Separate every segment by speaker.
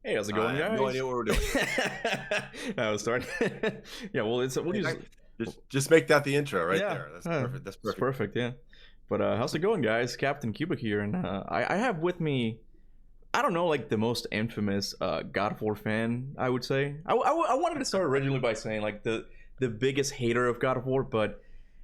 Speaker 1: Hey, how's it
Speaker 2: I
Speaker 1: going,
Speaker 2: have no
Speaker 1: guys?
Speaker 2: idea what we're doing.
Speaker 1: I was starting. Yeah, well, we'll use.
Speaker 2: Just make that the intro right
Speaker 1: Yeah,
Speaker 2: there. That's perfect. That's
Speaker 1: it's
Speaker 2: perfect.
Speaker 1: perfect. Yeah, but how's it going, guys? Captain Cuba here, and I have with me. I don't know, like the most infamous God of War fan, I would say. I wanted to start originally by saying like the biggest hater of God of War, but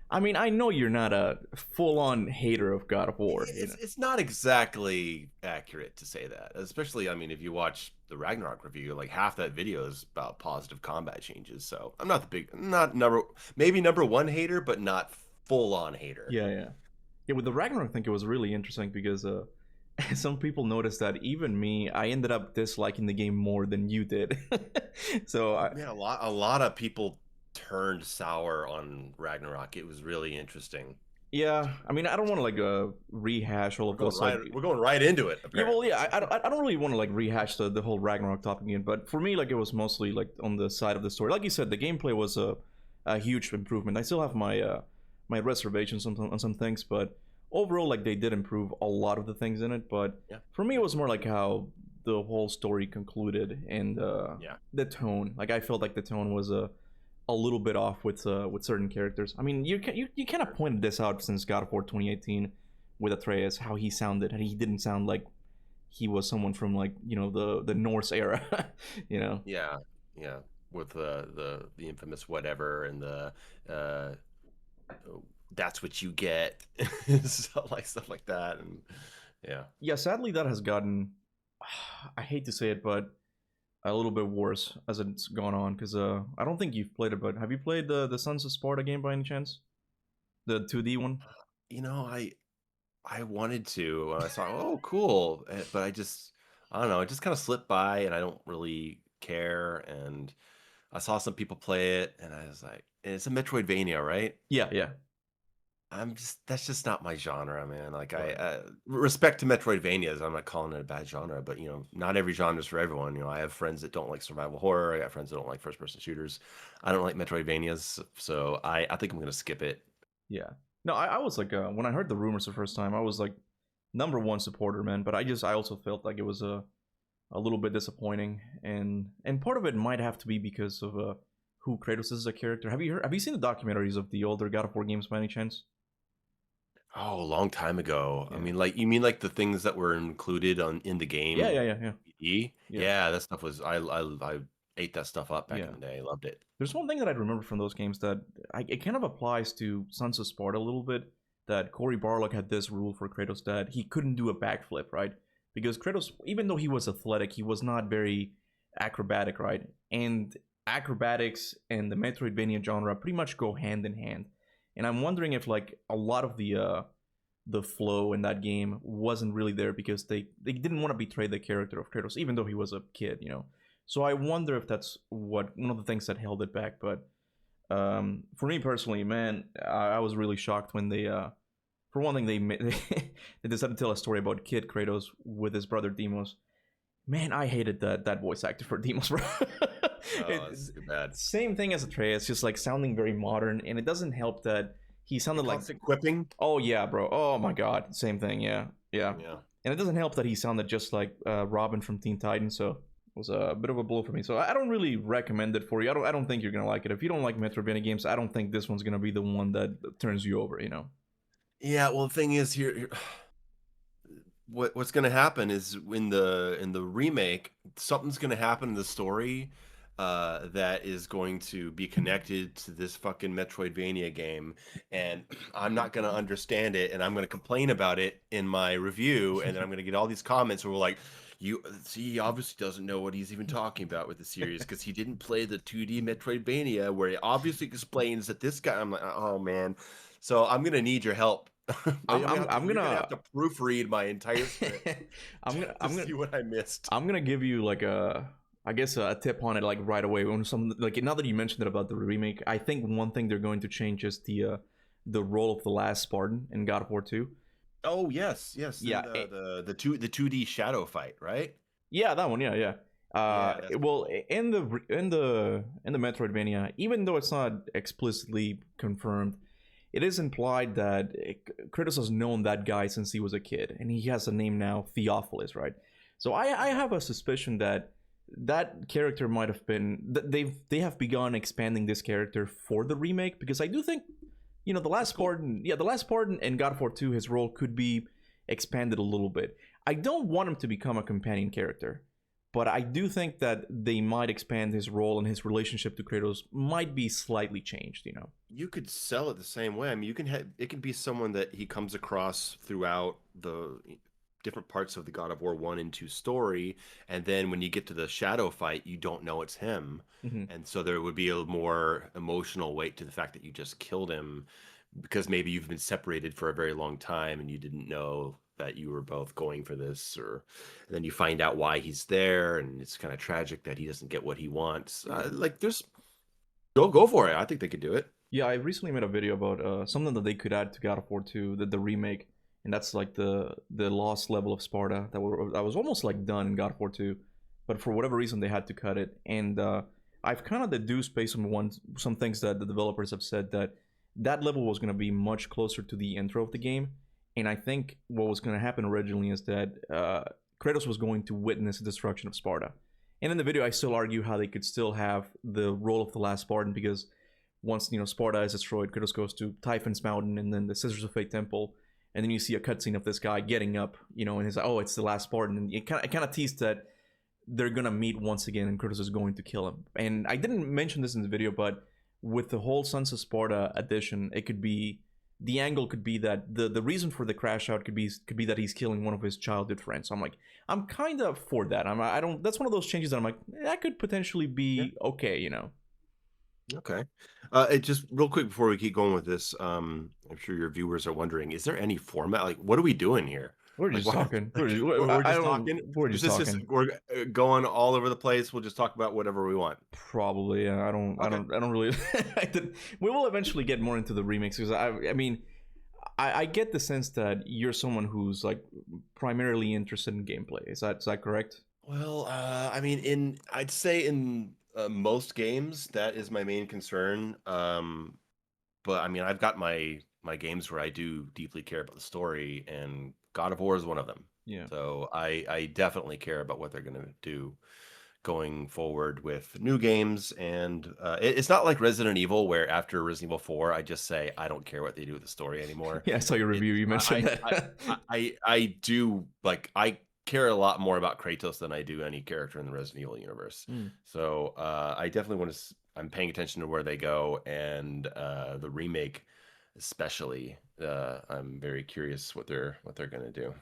Speaker 1: I mean, I know you're not a full-on hater of God of War. You know?
Speaker 2: It's not exactly accurate to say that, especially I mean if you watch the Ragnarok review, like half that video is about positive combat changes. So I'm not the big, not number, maybe number one hater, but not full on hater.
Speaker 1: Yeah, yeah, yeah. With the Ragnarok, I think it was really interesting because some people noticed that even me, I ended up disliking the game more than you did. So
Speaker 2: Man, a lot of people turned sour on Ragnarok. It was really interesting.
Speaker 1: yeah, I mean, I don't want to like rehash all
Speaker 2: We're
Speaker 1: of
Speaker 2: going
Speaker 1: those like.
Speaker 2: right. We're going right into it.
Speaker 1: Yeah, well,
Speaker 2: Apparently,
Speaker 1: yeah, I don't really want to like rehash the whole Ragnarok topic again, but for me, like it was mostly like on the side of the story. Like you said, the gameplay was a huge improvement. I still have my my reservations on some things, but overall, like they did improve a lot of the things in it. But
Speaker 2: yeah,
Speaker 1: for me, it was more like how the whole story concluded and
Speaker 2: yeah.
Speaker 1: the tone. Like I felt like the tone was a little bit off with certain characters. I mean, you kind of pointed this out since God of War 2018 with Atreus, how he sounded, and he didn't sound like he was someone from like the Norse era, you know.
Speaker 2: Yeah, yeah, with the infamous whatever and the uh that's what you get. Stuff like that. And yeah.
Speaker 1: Yeah, sadly that has gotten, I hate to say it, but a little bit worse as it's gone on because I don't think you've played it, but have you played the Sons of Sparta game by any chance? The 2D one?
Speaker 2: You know, I wanted to when I saw, oh cool, but I don't know, it just kind of slipped by and I don't really care. And I saw some people play it and I was like, it's a Metroidvania, right?
Speaker 1: Yeah, yeah.
Speaker 2: That's just not my genre, man. Like
Speaker 1: Right.
Speaker 2: respect to Metroidvanias, I'm not calling it a bad genre, but not every genre is for everyone. I have friends that don't like survival horror. I got friends that don't like first person shooters. I don't like Metroidvanias, so I think I'm gonna skip it.
Speaker 1: Yeah. No, I was like when I heard the rumors the first time, I was like number one supporter, man. But I also felt like it was a little bit disappointing, and part of it might have to be because of who Kratos is as a character. Have you seen the documentaries of the older God of War games by any chance?
Speaker 2: Oh, a long time ago. I
Speaker 1: Yeah.
Speaker 2: mean, like you mean like the things that were included in the
Speaker 1: Yeah,
Speaker 2: game
Speaker 1: yeah, yeah, yeah,
Speaker 2: DVD?
Speaker 1: yeah,
Speaker 2: Yeah, that stuff was I ate that stuff up back
Speaker 1: yeah.
Speaker 2: in the day. I loved it.
Speaker 1: There's one thing that I remember from those games that it kind of applies to Sons of Sparta a little bit. That Cory Barlog had this rule for Kratos that he couldn't do a backflip, right? Because Kratos, even though he was athletic, he was not very acrobatic, right? And acrobatics and the Metroidvania genre pretty much go hand in hand. And I'm wondering if like a lot of the flow in that game wasn't really there because they didn't want to betray the character of Kratos, even though he was a kid, you know. So I wonder if that's what one of the things that held it back. But for me personally, man, I was really shocked when they, for one thing, they decided to tell a story about Kid Kratos with his brother Demos. Man, I hated that voice actor for Demos, bro.
Speaker 2: Oh, that's too bad.
Speaker 1: Same thing as Atreus, just like sounding very modern, and it doesn't help that he
Speaker 2: The
Speaker 1: sounded like,
Speaker 2: constant quipping.
Speaker 1: oh yeah, bro, oh my god, same thing, yeah, yeah.
Speaker 2: Yeah.
Speaker 1: And it doesn't help that he sounded just like Robin from Teen Titans, so it was a bit of a blow for me. So I don't really recommend it for you. I don't think you're gonna like it. If you don't like Metroidvania games, I don't think this one's gonna be the one that turns you over. You know?
Speaker 2: Yeah, well, the thing is here, what's going to happen is in the remake, something's going to happen in the story that is going to be connected to this fucking Metroidvania game, and I'm not going to understand it, and I'm going to complain about it in my review, and then I'm going to get all these comments where we're like, you see, he obviously doesn't know what he's even talking about with the series because he didn't play the 2D Metroidvania where he obviously explains that this guy. I'm like, oh man, so I'm gonna need your help.
Speaker 1: I'm
Speaker 2: You're gonna
Speaker 1: gonna
Speaker 2: have to proofread my entire script to
Speaker 1: I'm gonna
Speaker 2: see what I missed.
Speaker 1: I'm gonna give you like a I guess a tip on it like right away when some like now that you mentioned it about the remake. I think one thing they're going to change is the role of the last Spartan in God of War 2.
Speaker 2: Oh yes, yes, in
Speaker 1: Yeah,
Speaker 2: the 2D shadow fight, right?
Speaker 1: yeah, that one. Yeah, yeah.
Speaker 2: Yeah, that's
Speaker 1: Well,
Speaker 2: cool.
Speaker 1: in the Metroidvania, even though it's not explicitly confirmed, it is implied that Kratos has known that guy since he was a kid, and he has a name now, Theophilus, right? So I have a suspicion that that character might have been they have begun expanding this character for the remake, because I do think, the last Spartan, the last Spartan in God of War 2, his role could be expanded a little bit. I don't want him to become a companion character, but I do think that they might expand his role, and his relationship to Kratos might be slightly changed.
Speaker 2: You could sell it the same way. I mean, you can have it can be someone that he comes across throughout the different parts of the God of War 1 and 2 story, and then when you get to the shadow fight, you don't know it's him.
Speaker 1: Mhm.
Speaker 2: And so there would be a more emotional weight to the fact that you just killed him, because maybe you've been separated for a very long time and you didn't know that you were both going for this, or and then you find out why he's there, and it's kind of tragic that he doesn't get what he wants. Like, there's go for it. I think they could do it.
Speaker 1: Yeah, I recently made a video about something that they could add to God of War 2, the remake, and that's like the lost level of Sparta that was almost like done in God of War 2, but for whatever reason they had to cut it. And I've kind of deduced based on some things that the developers have said, that level was going to be much closer to the intro of the game. And I think what was going to happen originally is that Kratos was going to witness the destruction of Sparta. And in the video, I still argue how they could still have the role of the last Spartan, because once Sparta is destroyed, Kratos goes to Typhon's Mountain and then the Scissors of Fate Temple, and then you see a cutscene of this guy getting up, and he's like, "Oh, it's the last Spartan," and it kind of teased that they're gonna meet once again, and Kratos is going to kill him. And I didn't mention this in the video, but with the whole Sons of Sparta edition, it could be the angle could be that the reason for the crash out could be that he's killing one of his childhood friends. So I'm kind of for that. I don't. That's one of those changes that I'm like, that could potentially be okay.
Speaker 2: Okay. It just real quick before we keep going with this, I'm sure your viewers are wondering, is there any format? Like, what are we doing here?
Speaker 1: We're
Speaker 2: Like,
Speaker 1: just
Speaker 2: what?
Speaker 1: talking. We're just,
Speaker 2: We're
Speaker 1: I
Speaker 2: just
Speaker 1: don't.
Speaker 2: talking.
Speaker 1: We're just talking.
Speaker 2: We're going all over the place. We'll just talk about whatever we want.
Speaker 1: Probably. Yeah, I don't.
Speaker 2: Okay.
Speaker 1: I don't really. We will eventually get more into the remix, because I mean, I get the sense that you're someone who's like primarily interested in gameplay. Is that correct?
Speaker 2: Well, I mean, I'd say in most games that is my main concern. But I mean, I've got my games where I do deeply care about the story, and God of War is one of them.
Speaker 1: Yeah.
Speaker 2: So I definitely care about what they're going to do going forward with new games. And it's not like Resident Evil, where after Resident Evil 4, I just say I don't care what they do with the story anymore.
Speaker 1: Yeah, I saw your review. You mentioned that.
Speaker 2: I do, like, I care a lot more about Kratos than I do any character in the Resident Evil universe. So I definitely want to. I'm paying attention to where they go, and the remake, especially. I'm very curious what they're going to do.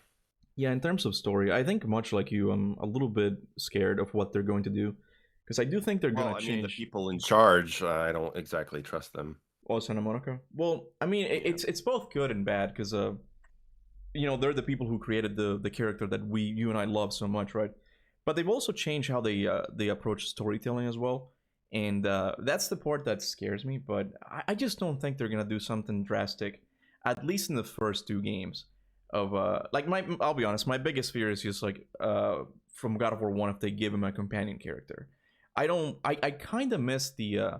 Speaker 1: Yeah, in terms of story, I think much like you, I'm a little bit scared of what they're going to do, because I do think they're going to change.
Speaker 2: I mean, the people in charge, I don't exactly trust them.
Speaker 1: Oh, Santa Monica. Well, I mean, it's both good and bad, because they're the people who created the character that you and I love so much, right? But they've also changed how they approach storytelling as well. And that's the part that scares me, but I just don't think they're gonna do something drastic, at least in the first two games. I'll be honest, my biggest fear is just like from God of War 1, if they give him a companion character. I kind of miss the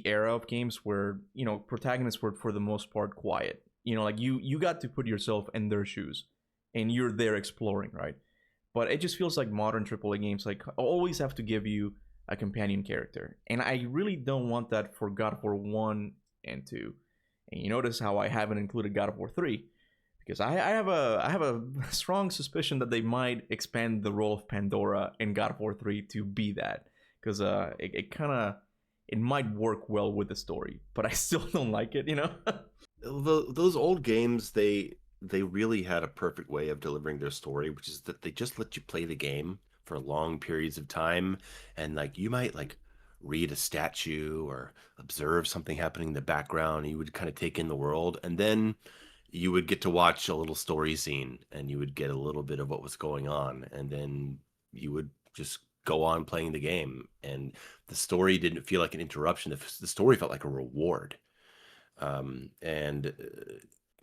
Speaker 1: era of games where protagonists were for the most part quiet. Like you got to put yourself in their shoes, and you're there exploring, right? But it just feels like modern AAA games like always have to give you a companion character, and I really don't want that for God of War 1 and 2. And you notice how I haven't included God of War 3, because I have a strong suspicion that they might expand the role of Pandora in God of War 3 to be that, because it might work well with the story, but I still don't like it.
Speaker 2: Those old games, they really had a perfect way of delivering their story, which is that they just let you play the game for long periods of time, and like you might like read a statue or observe something happening in the background, and you would kind of take in the world, and then you would get to watch a little story scene, and you would get a little bit of what was going on, and then you would just go on playing the game, and the story didn't feel like an interruption. The story felt like a reward. And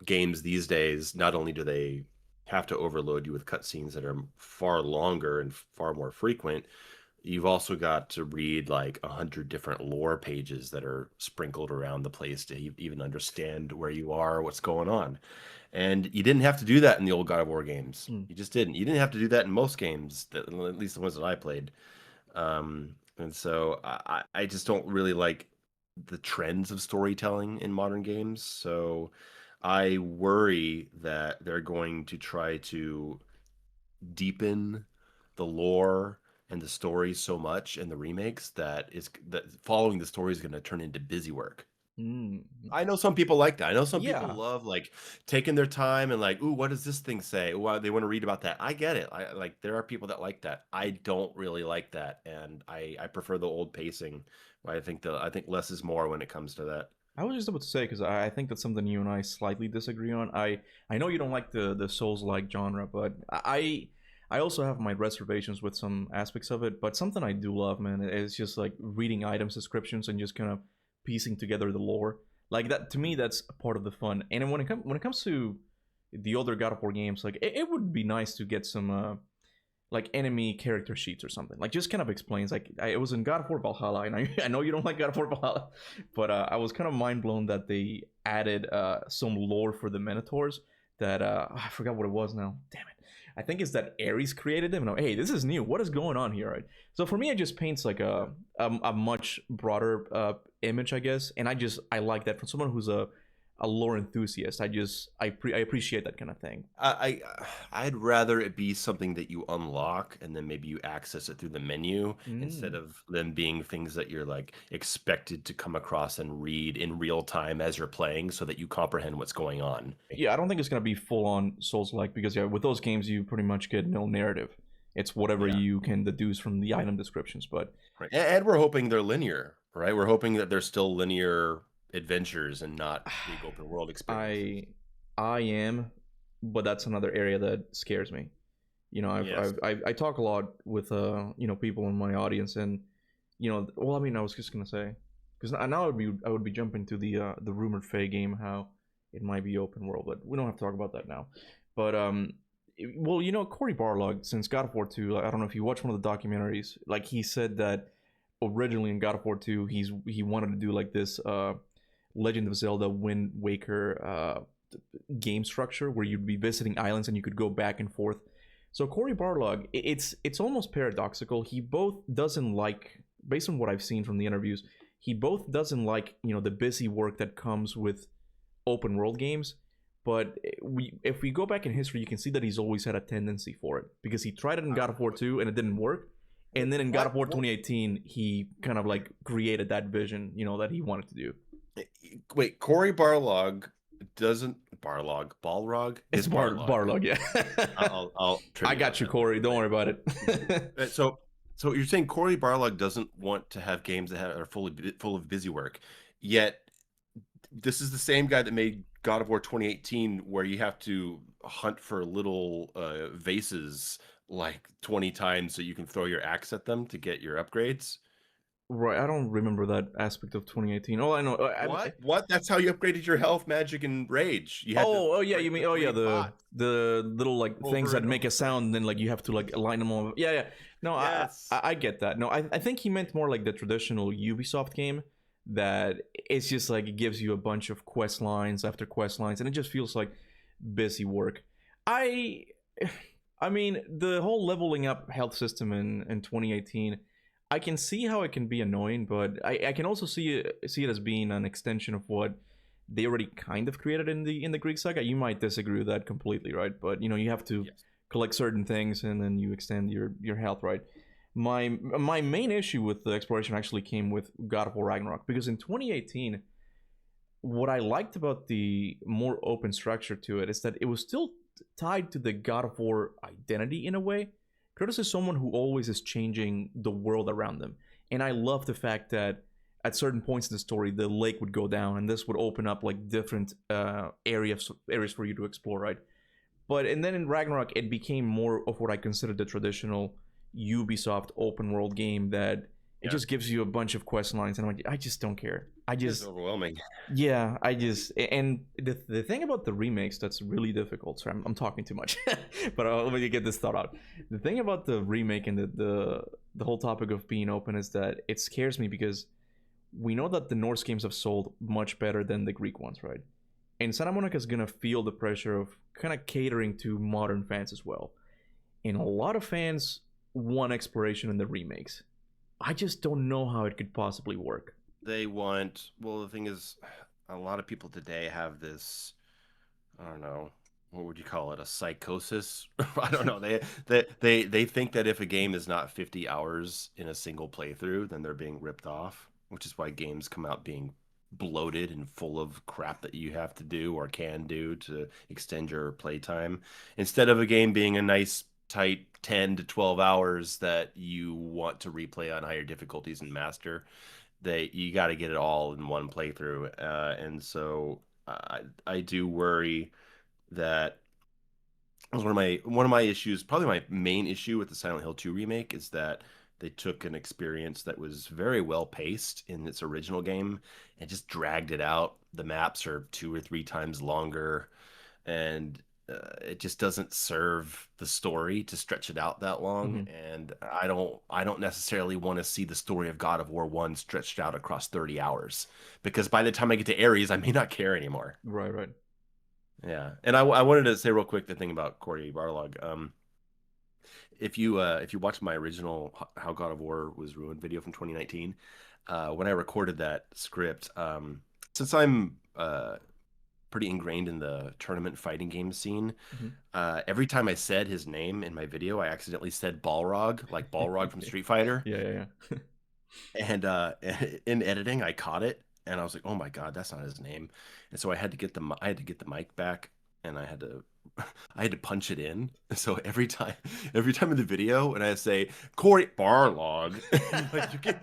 Speaker 2: games these days, not only do they have to overload you with cutscenes that are far longer and far more frequent, you've also got to read like 100 different lore pages that are sprinkled around the place to even understand where you are, what's going on. And you didn't have to do that in the old God of War games. You just didn't. You didn't have to do that in most games, at least the ones that I played. And so I just don't really like the trends of storytelling in modern games. So I worry that they're going to try to deepen the lore and the story so much in the remakes that following the story is going to turn into busy work.
Speaker 1: Mm.
Speaker 2: I know some people like that. I know some people
Speaker 1: Yeah,
Speaker 2: love like taking their time and like, ooh, what does this thing say? Well, they want to read about that. I get it. I like there are people that like that. I don't really like that, and I prefer the old pacing. I think less is more when it comes to that.
Speaker 1: I was just about to say because I think that's something you and I slightly disagree on. I know you don't like the Souls like genre, but I also have my reservations with some aspects of it. But something I do love, man, is just like reading items descriptions and just kind of piecing together the lore. Like that to me, that's a part of the fun. And then when it comes to the other God of War games, like it would be nice to get some like enemy character sheets or something. Like just kind of explains. Like it was in God of War Valhalla, and I know you don't like God of War Valhalla, but I was kind of mind blown that they added some lore for the Minotaurs. That I forgot what it was now. Damn it. I think it's that Ares created them. And I'm, hey, this is new. What is going on here? Right. So for me, it just paints like a much broader image, I guess. And I like that from someone who's a lore enthusiast. I appreciate that kind of thing.
Speaker 2: I'd rather it be something that you unlock and then maybe you access it through the menu instead
Speaker 1: Mm.
Speaker 2: of them being things that you're like expected to come across and read in real time as you're playing so that you comprehend what's going on.
Speaker 1: Yeah, I don't think it's gonna be full on Souls like because yeah, with those games you pretty much get no narrative. It's whatever
Speaker 2: Yeah.
Speaker 1: you can deduce from the item descriptions. But
Speaker 2: Right. And we're hoping they're linear, right? We're hoping that they're still linear adventures and not big open world experiences.
Speaker 1: I I am, but that's another area that scares me. You know,
Speaker 2: Yes.
Speaker 1: I talk a lot with people in my audience, and well, I mean, I was just gonna say because now I would be jumping to the rumored Faye game how it might be open world, but we don't have to talk about that now. But well, Cory Barlog since God of War 2, like, I don't know if you watched one of the documentaries, like he said that originally in God of War 2 he wanted to do like this Legend of Zelda Wind Waker game structure where you'd be visiting islands and you could go back and forth. So Cory Barlog, it's almost paradoxical. He both doesn't like, based on what I've seen from the interviews, he both doesn't like the busy work that comes with open world games. But if we go back in history, you can see that he's always had a tendency for it because he tried it in God of War 2 and it didn't work. And then in God of War
Speaker 2: What?
Speaker 1: 2018, he kind of like created that vision, that he wanted to do.
Speaker 2: Wait, Cory Barlog doesn't Balrog
Speaker 1: It's
Speaker 2: is Barlog.
Speaker 1: Barlog, yeah.
Speaker 2: I'll
Speaker 1: I
Speaker 2: trivia
Speaker 1: got
Speaker 2: on
Speaker 1: you,
Speaker 2: that
Speaker 1: Corey.
Speaker 2: later.
Speaker 1: Don't worry about
Speaker 2: Right.
Speaker 1: it.
Speaker 2: So you're saying Cory Barlog doesn't want to have games that are full of busy work, yet this is the same guy that made God of War 2018, where you have to hunt for little vases like 20 times so you can throw your axe at them to get your upgrades.
Speaker 1: Right, I don't remember that aspect of 2018. Oh, I know.
Speaker 2: What? That's how you upgraded your health, magic, and rage. You had to
Speaker 1: Oh, yeah. You
Speaker 2: break
Speaker 1: mean,
Speaker 2: the
Speaker 1: oh, yeah,
Speaker 2: three
Speaker 1: the
Speaker 2: pots
Speaker 1: the little like things
Speaker 2: over
Speaker 1: that
Speaker 2: and
Speaker 1: make a
Speaker 2: over.
Speaker 1: sound, and then like you have to like align them all. Yeah, yeah. No,
Speaker 2: Yes.
Speaker 1: I get that. No, I think he meant more like the traditional Ubisoft game that it's just like it gives you a bunch of quest lines after quest lines, and it just feels like busy work. I, I mean, the whole leveling up health system in 2018. I can see how it can be annoying, but I can also see it as being an extension of what they already kind of created in the Greek saga. You might disagree with that completely, right? But you have to
Speaker 2: Yes.
Speaker 1: collect certain things and then you extend your health, right? My main issue with the exploration actually came with God of War Ragnarok because in 2018, what I liked about the more open structure to it is that it was still tied to the God of War identity in a way. Kratos is someone who always is changing the world around them, and I love the fact that at certain points in the story, the lake would go down, and this would open up like different areas for you to explore, right? And then in Ragnarok, it became more of what I consider the traditional Ubisoft open world game that it
Speaker 2: Yeah.
Speaker 1: just gives you a bunch of quest lines, and I just don't care.
Speaker 2: It's overwhelming.
Speaker 1: Yeah, and the thing about the remakes that's really difficult. Sorry, I'm talking too much, but let me get this thought out. The thing about the remake and the whole topic of being open is that it scares me because we know that the Norse games have sold much better than the Greek ones, right? And Santa Monica is gonna feel the pressure of kind of catering to modern fans as well. And a lot of fans want exploration in the remakes. I just don't know how it could possibly work.
Speaker 2: They want, well, the thing is, a lot of people today have this, I don't know, what would you call it? A psychosis? I don't know. They think that if a game is not 50 hours in a single playthrough, then they're being ripped off, which is why games come out being bloated and full of crap that you have to do or can do to extend your playtime. Instead of a game being a nice tight 10 to 12 hours that you want to replay on higher difficulties and master, they you got to get it all in one playthrough. And so I do worry that was one of my issues, probably my main issue with the Silent Hill 2 remake is that they took an experience that was very well paced in its original game and just dragged it out. The maps are 2 or 3 times longer, and it just doesn't serve the story to stretch it out that long.
Speaker 1: Hmm.
Speaker 2: And I don't necessarily want to see the story of God of War 1 stretched out across 30 hours, because by the time I get to Ares, I may not care anymore.
Speaker 1: Right, right.
Speaker 2: Yeah, and I wanted to say real quick the thing about Cory Barlog. If you watch my original How God of War Was Ruined video from 2019, when I recorded that script, since I'm pretty ingrained in the tournament fighting game scene,
Speaker 1: Hmm.
Speaker 2: every time I said his name in my video, I accidentally said Balrog, like Balrog from Street Fighter.
Speaker 1: Yeah, yeah, yeah.
Speaker 2: And in editing, I caught it, and I was like, "Oh my God, that's not his name." And so I had to get the mic back, and I had to I had to punch it in. So every time in the video, and I say Cory Barlog, and like you can,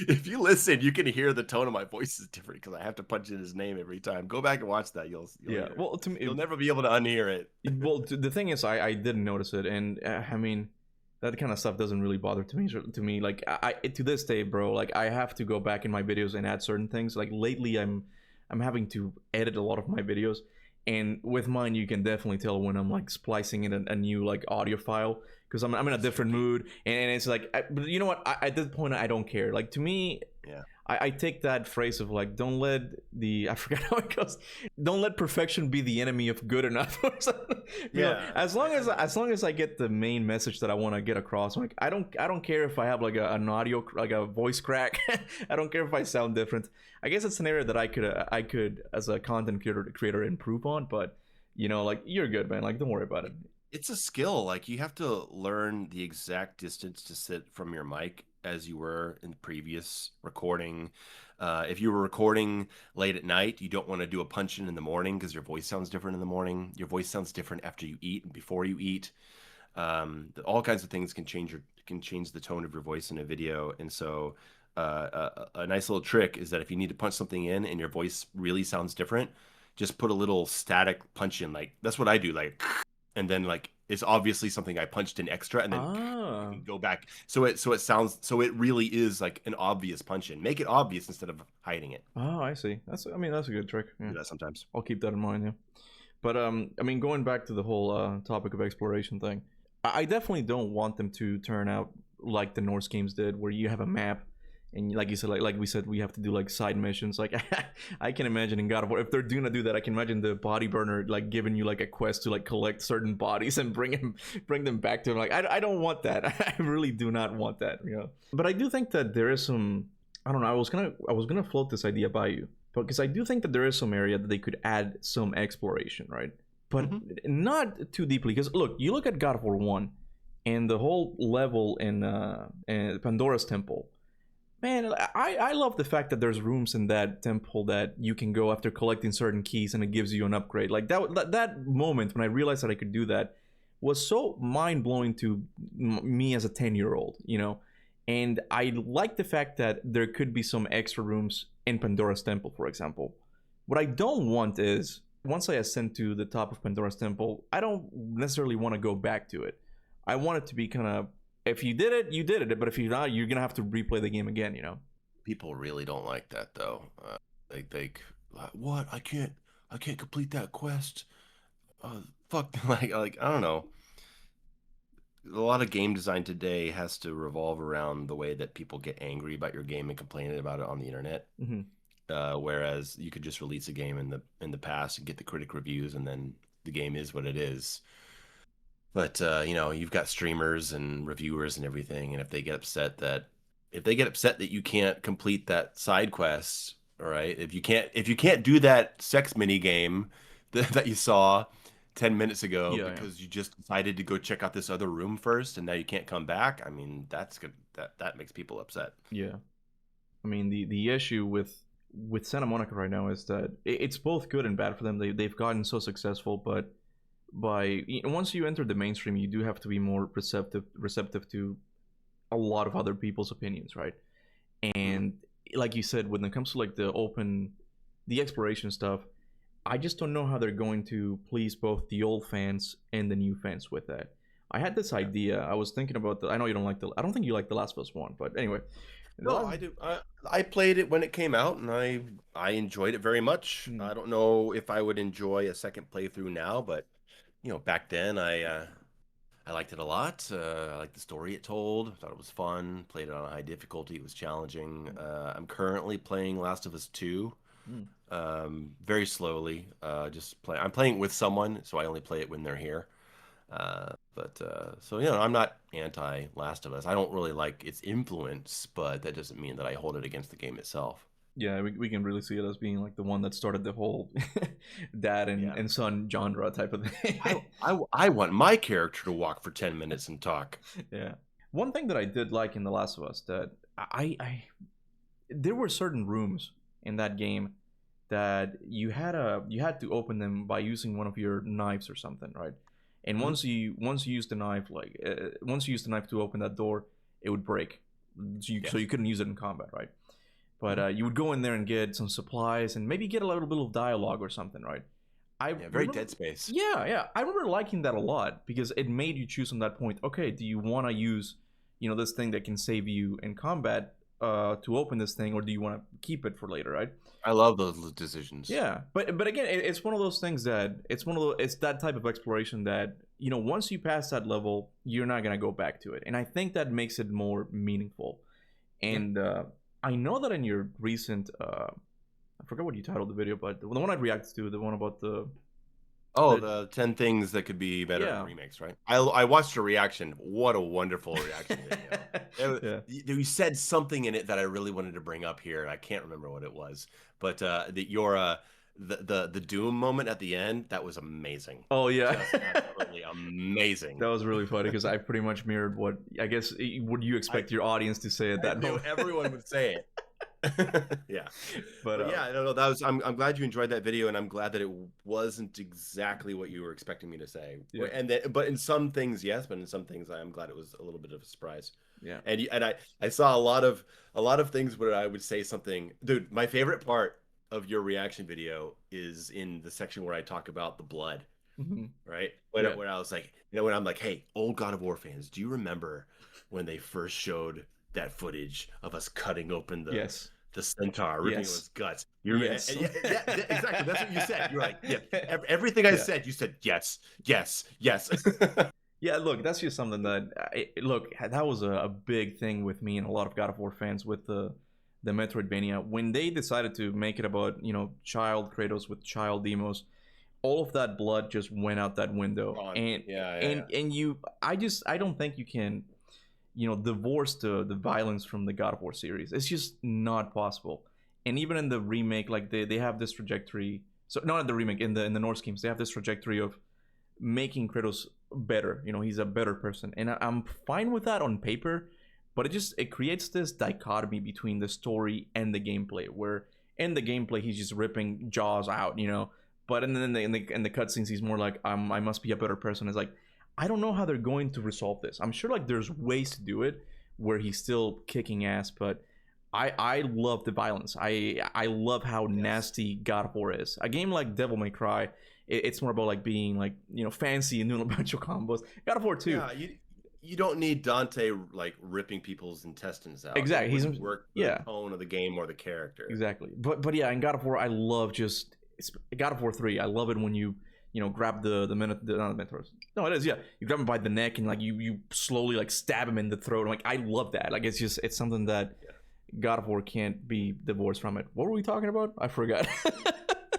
Speaker 2: if you listen, you can hear the tone of my voice is different because I have to punch in his name every time. Go back and watch that. You'll
Speaker 1: Yeah.
Speaker 2: hear it.
Speaker 1: Well, to me,
Speaker 2: You'll never be able to unhear it.
Speaker 1: well, the thing is, I didn't notice it, and I mean, that kind of stuff doesn't really bother to me. To me, like to this day, bro, like I have to go back in my videos and add certain things. Like lately, I'm having to edit a lot of my videos, and with mine, you can definitely tell when I'm like splicing in a new like audio file because I'm in a different mood, and it's like, but you know what? At this point, I don't care. Like to me,
Speaker 2: Yeah.
Speaker 1: I take that phrase of like, don't let the I forget how it goes. Don't let perfection be the enemy of good enough. Or something. You know,
Speaker 2: Yeah.
Speaker 1: as long as I get the main message that I want to get across, like I don't care if I have like an audio like a voice crack. I don't care if I sound different. I guess it's an area that I could as a content creator improve on. But you know, like you're good, man. Like don't worry about it.
Speaker 2: It's a skill. Like you have to learn the exact distance to sit from your mic as you were in the previous recording. If you were recording late at night, you don't want to do a punch in the morning because your voice sounds different in the morning. Your voice sounds different after you eat and before you eat. All kinds of things can change the tone of your voice in a video. And so, a nice little trick is that if you need to punch something in and your voice really sounds different, just put a little static punch in. Like that's what I do. Like, and then like it's obviously something I punched in extra, and then you
Speaker 1: Ah,
Speaker 2: can go back. So it really is like an obvious punch in. Make it obvious instead of hiding it.
Speaker 1: oh, I see. I mean, that's a good trick.
Speaker 2: I
Speaker 1: Yeah,
Speaker 2: do that sometimes.
Speaker 1: I'll keep that in mind. Yeah. But I mean, going back to the whole topic of exploration thing, I definitely don't want them to turn out like the Norse games did, where you have a map and like you said, like we said, we have to do like side missions. Like I can imagine in God of War, if they're gonna do that, I can imagine the body burner like giving you like a quest to like collect certain bodies and bring them back to him. Like I don't want that. I really do not want that. You know. But I do think that there is some. I don't know. I was gonna float this idea by you because I do think that there is some area that they could add some exploration, right? But
Speaker 2: Hmm.
Speaker 1: not too deeply. Because look, you look at God of War One, and the whole level in Pandora's Temple. Man, I love the fact that there's rooms in that temple that you can go after collecting certain keys, and it gives you an upgrade. Like that moment when I realized that I could do that was so mind blowing to me as a 10-year-old, you know. And I like the fact that there could be some extra rooms in Pandora's Temple, for example. What I don't want is once I ascend to the top of Pandora's Temple, I don't necessarily want to go back to it. I want it to be kind of, if you did it, you did it. But if you're not, you're gonna have to replay the game again. You know.
Speaker 2: People really don't like that though. They like, what? I can't complete that quest. Fuck, like I don't know. A lot of game design today has to revolve around the way that people get angry about your game and complaining about it on the internet.
Speaker 1: Mm-hmm.
Speaker 2: Whereas you could just release a game in the past and get the critic reviews, and then the game is what it is. But you know, you've got streamers and reviewers and everything, and if they get upset that if they get upset that you can't complete that side quest, all right, if you can't do that sex mini game that you saw 10 minutes ago
Speaker 1: Yeah, yeah,
Speaker 2: because you just decided to go check out this other room first and now you can't come back, I mean, that's good. That makes people upset.
Speaker 1: yeah. I mean, the issue with Santa Monica right now is that it's both good and bad for them. They've gotten so successful, but once you enter the mainstream, you do have to be more receptive to a lot of other people's opinions, right?
Speaker 2: Mhm.
Speaker 1: And like you said, when it comes to like the exploration stuff, I just don't know how they're going to please both the old fans and the new fans with that. I had this
Speaker 2: Yeah.
Speaker 1: idea. I was thinking about I know you don't like I don't think you like the Last of Us one, but anyway. The
Speaker 2: No,
Speaker 1: last,
Speaker 2: I do. I played it when it came out, and I enjoyed it very much.
Speaker 1: hmm,
Speaker 2: I don't know if I would enjoy a second playthrough now, but back then I liked it a lot. I liked the story it told. I thought it was fun. Played it on a high difficulty. It was challenging. I'm currently playing Last of Us 2,
Speaker 1: hmm,
Speaker 2: very slowly. Just play. I'm playing with someone, so I only play it when they're here. But so I'm not anti Last of Us. I don't really like its influence, but that doesn't mean that I hold it against the game itself.
Speaker 1: yeah, we can really see it as being like the one that started the whole dad
Speaker 2: Yeah.
Speaker 1: and son genre type of
Speaker 2: I,
Speaker 1: thing.
Speaker 2: I want my character to walk for 10 minutes and talk.
Speaker 1: Yeah. One thing that I did like in The Last of Us that I there were certain rooms in that game that you had to open them by using one of your knives or something, right? And
Speaker 2: Mhm.
Speaker 1: once you use the knife, like once you use the knife to open that door, it would break, so
Speaker 2: Yes.
Speaker 1: you couldn't use it in combat, right? But
Speaker 2: Mhm.
Speaker 1: you would go in there and get some supplies and maybe get a little bit of dialogue or something, right? I
Speaker 2: Yeah, very
Speaker 1: remember,
Speaker 2: Dead Space.
Speaker 1: yeah, yeah, I remember liking that a lot because it made you choose on that point. Okay, do you want to use, this thing that can save you in combat, to open this thing, or do you want to keep it for later, right?
Speaker 2: I love those decisions.
Speaker 1: Yeah, but again, it's one of those things that it's that type of exploration that once you pass that level, you're not gonna go back to it, and I think that makes it more meaningful.
Speaker 2: Yeah.
Speaker 1: And I know that in your recent, I forgot what you titled the video, but the one I reacted to, the one about
Speaker 2: Oh,
Speaker 1: the
Speaker 2: the 10 things that could be better in
Speaker 1: yeah,
Speaker 2: remakes, right? I watched a reaction. What a wonderful reaction video.
Speaker 1: yeah,
Speaker 2: You said something in it that I really wanted to bring up here, and I can't remember what it was. But the Doom moment at the end, that was amazing.
Speaker 1: oh yeah.
Speaker 2: Just absolutely amazing.
Speaker 1: That was really funny because I pretty much mirrored what I guess would you
Speaker 2: I
Speaker 1: expect your audience to say at
Speaker 2: I
Speaker 1: that
Speaker 2: knew
Speaker 1: moment.
Speaker 2: everyone would say it. Yeah.
Speaker 1: But
Speaker 2: But yeah, no, that was I'm glad you enjoyed that video, and I'm glad that it wasn't exactly what you were expecting me to say.
Speaker 1: yeah,
Speaker 2: But in some things, yes, but in some things I'm glad it was a little bit of a surprise.
Speaker 1: yeah.
Speaker 2: And I saw a lot of things where I would say something. Dude, my favorite part of your reaction video is in the section where I talk about the blood,
Speaker 1: Mhm.
Speaker 2: right?
Speaker 1: Yeah.
Speaker 2: When I was like, when I'm like, hey, old God of War fans, do you remember when they first showed that footage of us cutting open
Speaker 1: Yes.
Speaker 2: the centaur, ripping
Speaker 1: Yes.
Speaker 2: his guts? You remember?
Speaker 1: Yes.
Speaker 2: Yeah, yeah, exactly. That's what you said. You're like, yeah, everything I
Speaker 1: Yeah.
Speaker 2: said, you said yes, yes, yes.
Speaker 1: Yeah, look, that's just something that look, that was a big thing with me and a lot of God of War fans with the Metroidvania when they decided to make it about child Kratos with child demos. All of that blood just went out that window,
Speaker 2: Gone.
Speaker 1: and
Speaker 2: Yeah, yeah, yeah.
Speaker 1: and you, I don't think you can divorce the violence from the God of War series. It's just not possible. And even in the remake, like they have this trajectory. So not in the remake, in the Norse games, they have this trajectory of making Kratos better. He's a better person, and I'm fine with that on paper. But it creates this dichotomy between the story and the gameplay, where in the gameplay he's just ripping jaws out, but in the cutscenes he's more like I must be a better person. It's like I don't know how they're going to resolve this. I'm sure like there's ways to do it where he's still kicking ass, but I love the violence. I love how
Speaker 2: Yes.
Speaker 1: nasty God of War is. A game like Devil May Cry, it's more about like being like fancy and doing a bunch of combos. God of War 2,
Speaker 2: Yeah, you don't need Dante like ripping people's intestines out. It
Speaker 1: exactly. He's
Speaker 2: wouldn't work for the
Speaker 1: yeah,
Speaker 2: tone of the game or the character.
Speaker 1: exactly. But yeah, in God of War, I love God of War 3. I love it when you grab the minute not the mentors. No, it is yeah. You grab him by the neck and like you slowly like stab him in the throat. I'm like I love that. Like it's something that
Speaker 2: Yeah.
Speaker 1: God of War can't be divorced from it. What were we talking about? I forgot.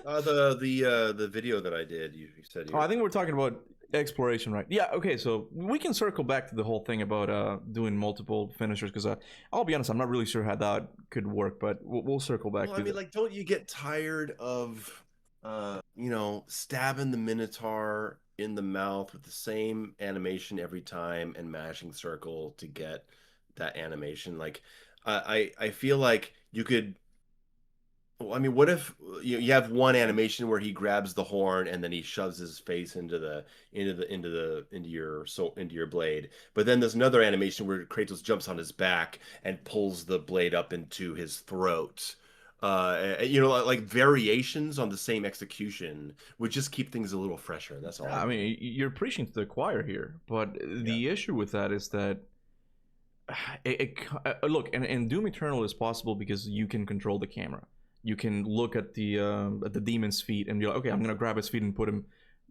Speaker 2: The video that I did, you said
Speaker 1: Oh,
Speaker 2: you
Speaker 1: I
Speaker 2: were
Speaker 1: think we're talking about Exploration, right? Yeah. Okay, so we can circle back to the whole thing about doing multiple finishers because I'll be honest, I'm not really sure how that could work, but we'll circle back
Speaker 2: Well, I
Speaker 1: to
Speaker 2: mean,
Speaker 1: that.
Speaker 2: like, don't you get tired of, stabbing the Minotaur in the mouth with the same animation every time and mashing circle to get that animation? Like, I feel like you could. Well, I mean, what if you have one animation where he grabs the horn and then he shoves his face into your blade, but then there's another animation where Kratos jumps on his back and pulls the blade up into his throat. Like variations on the same execution would just keep things a little fresher. That's all I
Speaker 1: I
Speaker 2: mean.
Speaker 1: mean, you're preaching to the choir here, but
Speaker 2: Yeah.
Speaker 1: the issue with that is that look, and Doom Eternal is possible because you can control the camera. You can look at the demon's feet and be like, okay, I'm gonna grab his feet and put him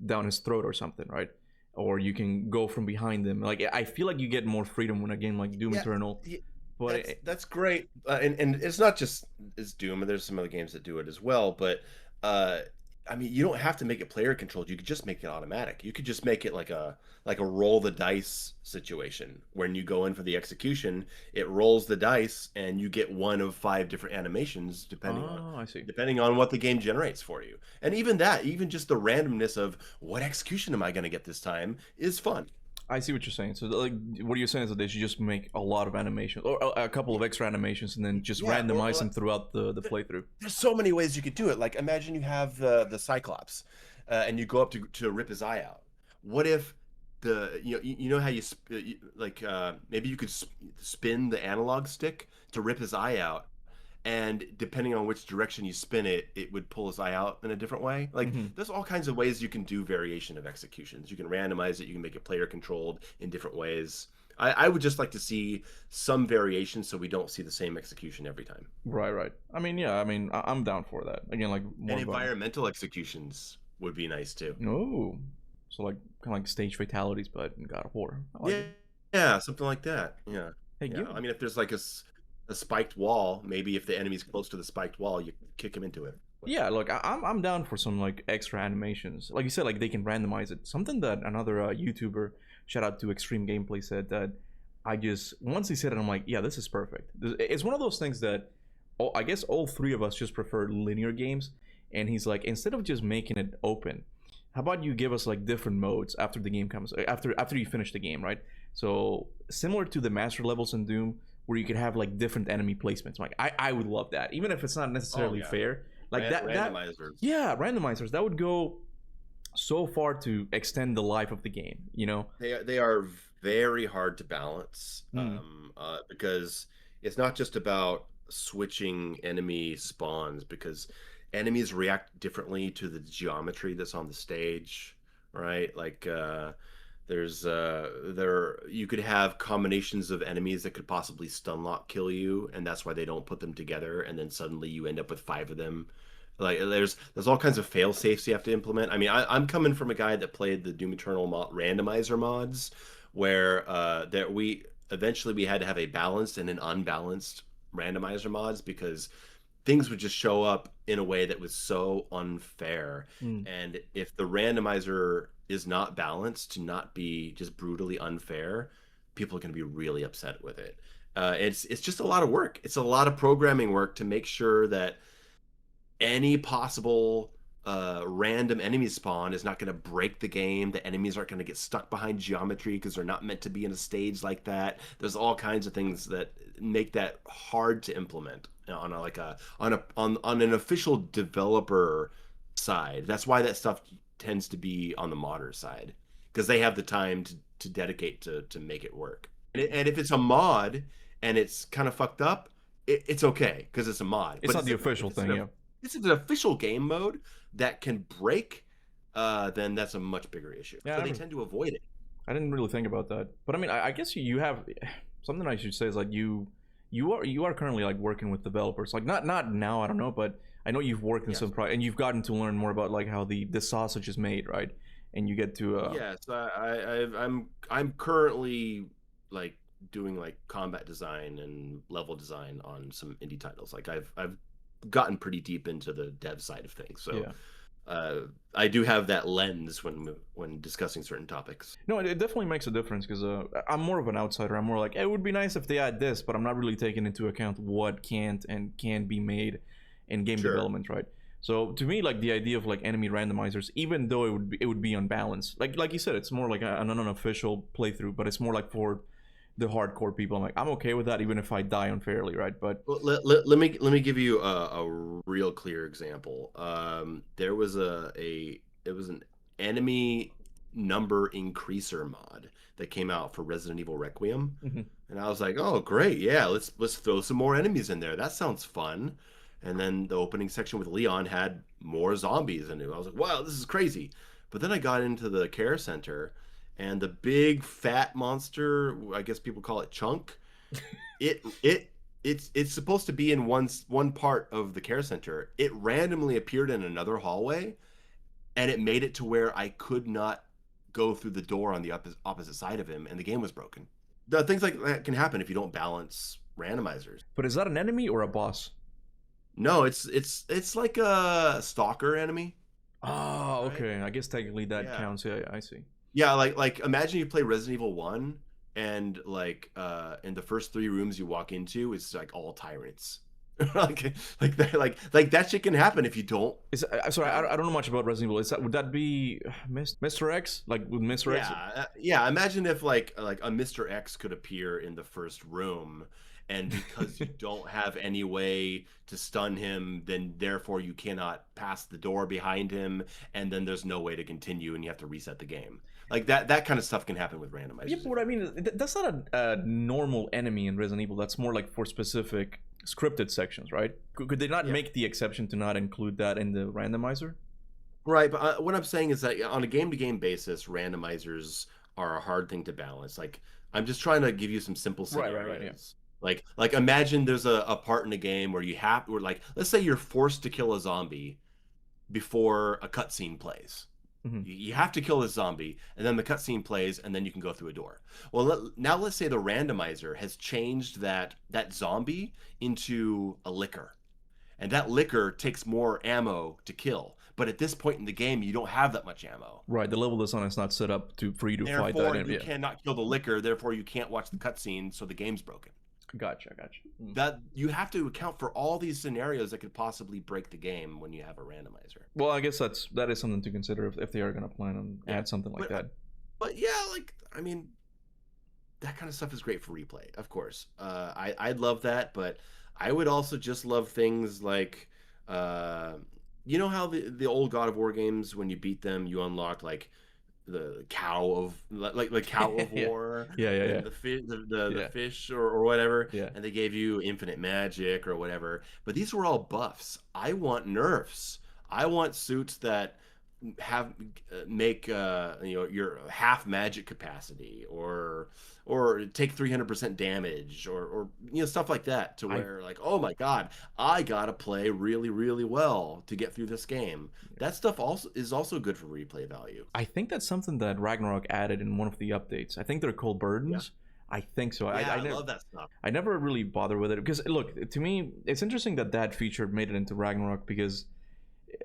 Speaker 1: down his throat or something, right? Or you can go from behind him. Like I feel like you get more freedom when a game like Doom
Speaker 2: Yeah,
Speaker 1: Eternal, but
Speaker 2: that's great, and it's not just it's Doom, and there's some other games that do it as well. But uh, I mean, you don't have to make it player controlled. You could just make it automatic. You could just make it like a roll the dice situation. When you go in for the execution, it rolls the dice, and you get one of five different animations
Speaker 1: oh, I see.
Speaker 2: depending on what the game generates for you. And even that, even just the randomness of what execution am I going to get this time is fun.
Speaker 1: I see what you're saying. So, like, what you're saying is that they should just make a lot of animations, or a couple of extra animations, and then just
Speaker 2: Yeah,
Speaker 1: randomize them throughout the
Speaker 2: th-
Speaker 1: playthrough.
Speaker 2: there's so many ways you could do it. Like imagine you have the Cyclops, and you go up to rip his eye out. What if you know how maybe you could spin the analog stick to rip his eye out, and depending on which direction you spin it, it would pull his eye out in a different way. Like
Speaker 1: Hmm.
Speaker 2: there's all kinds of ways you can do variation of executions. You can randomize it. You can make it player controlled in different ways. I would just like to see some variation so we don't see the same execution every time.
Speaker 1: Right, right. I mean, yeah. I mean, I'm down for that. Again, like
Speaker 2: And
Speaker 1: more about
Speaker 2: environmental executions would be nice too.
Speaker 1: no. So like kind of like stage fatalities, but in God of War. I like
Speaker 2: Yeah,
Speaker 1: it.
Speaker 2: yeah, something like that. Yeah,
Speaker 1: Hey,
Speaker 2: yeah.
Speaker 1: give
Speaker 2: I mean, if there's like a spiked wall, maybe if the enemy's close to the spiked wall, you kick him into it.
Speaker 1: yeah. Look, I'm down for some like extra animations. Like you said, like they can randomize it. Something that another YouTuber, shout out to Extreme Gameplay, said that I just once he said it, I'm like, yeah, this is perfect. It's one of those things that I guess all three of us just prefer linear games. And he's like, instead of just making it open, how about you give us like different modes after the game comes after you finish the game, right? So similar to the master levels in Doom, where you could have like different enemy placements. Like I would love that, even if it's not
Speaker 2: Oh
Speaker 1: necessarily
Speaker 2: yeah,
Speaker 1: fair. Like that
Speaker 2: randomizers.
Speaker 1: yeah, randomizers that would go so far to extend the life of the game.
Speaker 2: They are very hard to balance
Speaker 1: Mm,
Speaker 2: because it's not just about switching enemy spawns because enemies react differently to the geometry that's on the stage, right? Like there you could have combinations of enemies that could possibly stun lock kill you, and that's why they don't put them together, and then suddenly you end up with five of them. Like there's all kinds of fail safes you have to implement. I mean, I'm coming from a guy that played the Doom Eternal randomizer mods, where that we eventually we had to have a balanced and an unbalanced randomizer mods because things would just show up in a way that was so unfair.
Speaker 1: mm.
Speaker 2: And if the randomizer is not balanced to not be just brutally unfair, people are going to be really upset with it. It's just a lot of work. It's a lot of programming work to make sure that any possible random enemy spawn is not going to break the game. The enemies aren't going to get stuck behind geometry because they're not meant to be in a stage like that. There's all kinds of things that make that hard to implement on an official developer side. That's why that stuff tends to be on the modder side because they have the time to dedicate to make it work. And if it's a mod and it's kind of fucked up, it's okay because it's a mod.
Speaker 1: It's
Speaker 2: But
Speaker 1: not the
Speaker 2: if
Speaker 1: official
Speaker 2: it's
Speaker 1: thing, yeah.
Speaker 2: this is an official game mode that can break, then that's a much bigger issue.
Speaker 1: Yeah,
Speaker 2: So they tend to avoid it.
Speaker 1: I didn't really think about that. But I mean, I guess you have something I should say is like you are currently like working with developers. Like not now, I don't know, but I know you've worked in
Speaker 2: Yes.
Speaker 1: some and you've gotten to learn more about like how the sausage is made, right? And you get to
Speaker 2: Yes, I'm currently like doing like combat design and level design on some indie titles. Like I've gotten pretty deep into the dev side of things. So
Speaker 1: yeah.
Speaker 2: I do have that lens when discussing certain topics.
Speaker 1: No, it definitely makes a difference because I'm more of an outsider. I'm more like, it would be nice if they add this, but I'm not really taking into account what can't and can be made in game
Speaker 2: Sure.
Speaker 1: development, right? So to me, like the idea of like enemy randomizers, even though it would be unbalanced, like you said, it's more like an unofficial playthrough, but it's more like for the hardcore people. I'm like, I'm okay with that, even if I die unfairly, right? But
Speaker 2: Well, let me give you a real clear example. There was it was an enemy number increaser mod that came out for Resident Evil Requiem,
Speaker 1: mhm.
Speaker 2: and I was like, oh great, yeah, let's throw some more enemies in there. That sounds fun. And then the opening section with Leon had more zombies in it. I was like, wow, this is crazy. But then I got into the care center, and the big fat monster, I guess people call it Chunk, it it's supposed to be in one part of the care center. It randomly appeared in another hallway, and it made it to where I could not go through the door on the opposite side of him, and the game was broken. The things like that can happen if you don't balance randomizers.
Speaker 1: But is that an enemy or a boss?
Speaker 2: No, it's like a stalker enemy,
Speaker 1: Oh,
Speaker 2: right?
Speaker 1: okay. I guess technically that
Speaker 2: Yeah.
Speaker 1: counts. Yeah, I see.
Speaker 2: Yeah, like imagine you play Resident Evil 1 and like in the first three rooms you walk into, it's like all tyrants. like that shit can happen if you don't
Speaker 1: Sorry,
Speaker 2: balance.
Speaker 1: I don't know much about Resident Evil. Would that be Mr. X? Like with Mr. X?
Speaker 2: Yeah. Imagine if like a Mr. X could appear in the first room, and because you don't have any way to stun him, then therefore you cannot pass the door behind him, and then there's no way to continue, and you have to reset the game. Like that kind of stuff can happen with randomizers.
Speaker 1: Yeah, but what I mean, that's not a normal enemy in Resident Evil. That's more like for specific scripted sections, right? Could they not
Speaker 2: Yeah.
Speaker 1: make the exception to not include that in the randomizer?
Speaker 2: Right, but what I'm saying is that on a game-to-game basis, randomizers are a hard thing to balance. Like, I'm just trying to give you some simple
Speaker 1: Right,
Speaker 2: scenarios.
Speaker 1: right, right. Yeah.
Speaker 2: Like imagine there's a part in a game where like, let's say you're forced to kill a zombie before a cutscene plays.
Speaker 1: Mm-hmm.
Speaker 2: You have to kill this zombie, and then the cutscene plays, and then you can go through a door. Well, now let's say the randomizer has changed that zombie into a liquor, and that liquor takes more ammo to kill. But at this point in the game, you don't have that much ammo.
Speaker 1: Right, the level design is not set up for you to fight that.
Speaker 2: Therefore, you cannot kill the liquor. Therefore, you can't watch the cutscene, so the game's broken.
Speaker 1: Gotcha.
Speaker 2: That you have to account for all these scenarios that could possibly break the game when you have a randomizer.
Speaker 1: Well, I guess that is something to consider if they are going to plan on add something like that.
Speaker 2: But yeah, like I mean, that kind of stuff is great for replay, of course. I'd love that, but I would also just love things like, you know how the old God of War games, when you beat them, you unlock like the cow of like cow of
Speaker 1: Yeah.
Speaker 2: war,
Speaker 1: Yeah.
Speaker 2: and the
Speaker 1: Yeah.
Speaker 2: fish or whatever,
Speaker 1: Yeah.
Speaker 2: and they gave you infinite magic or whatever. But these were all buffs. I want nerfs. I want suits that have make your half magic capacity, or take 300% damage, or stuff like that, to where like, oh my god, I gotta play really really well to get through this game. That stuff is also good for replay value.
Speaker 1: I think that's something that Ragnarok added in one of the updates. I think they're called burdens. Yeah. I think so.
Speaker 2: Yeah, I
Speaker 1: never,
Speaker 2: love that stuff.
Speaker 1: I never really bother with it because look, to me, it's interesting that feature made it into Ragnarok, because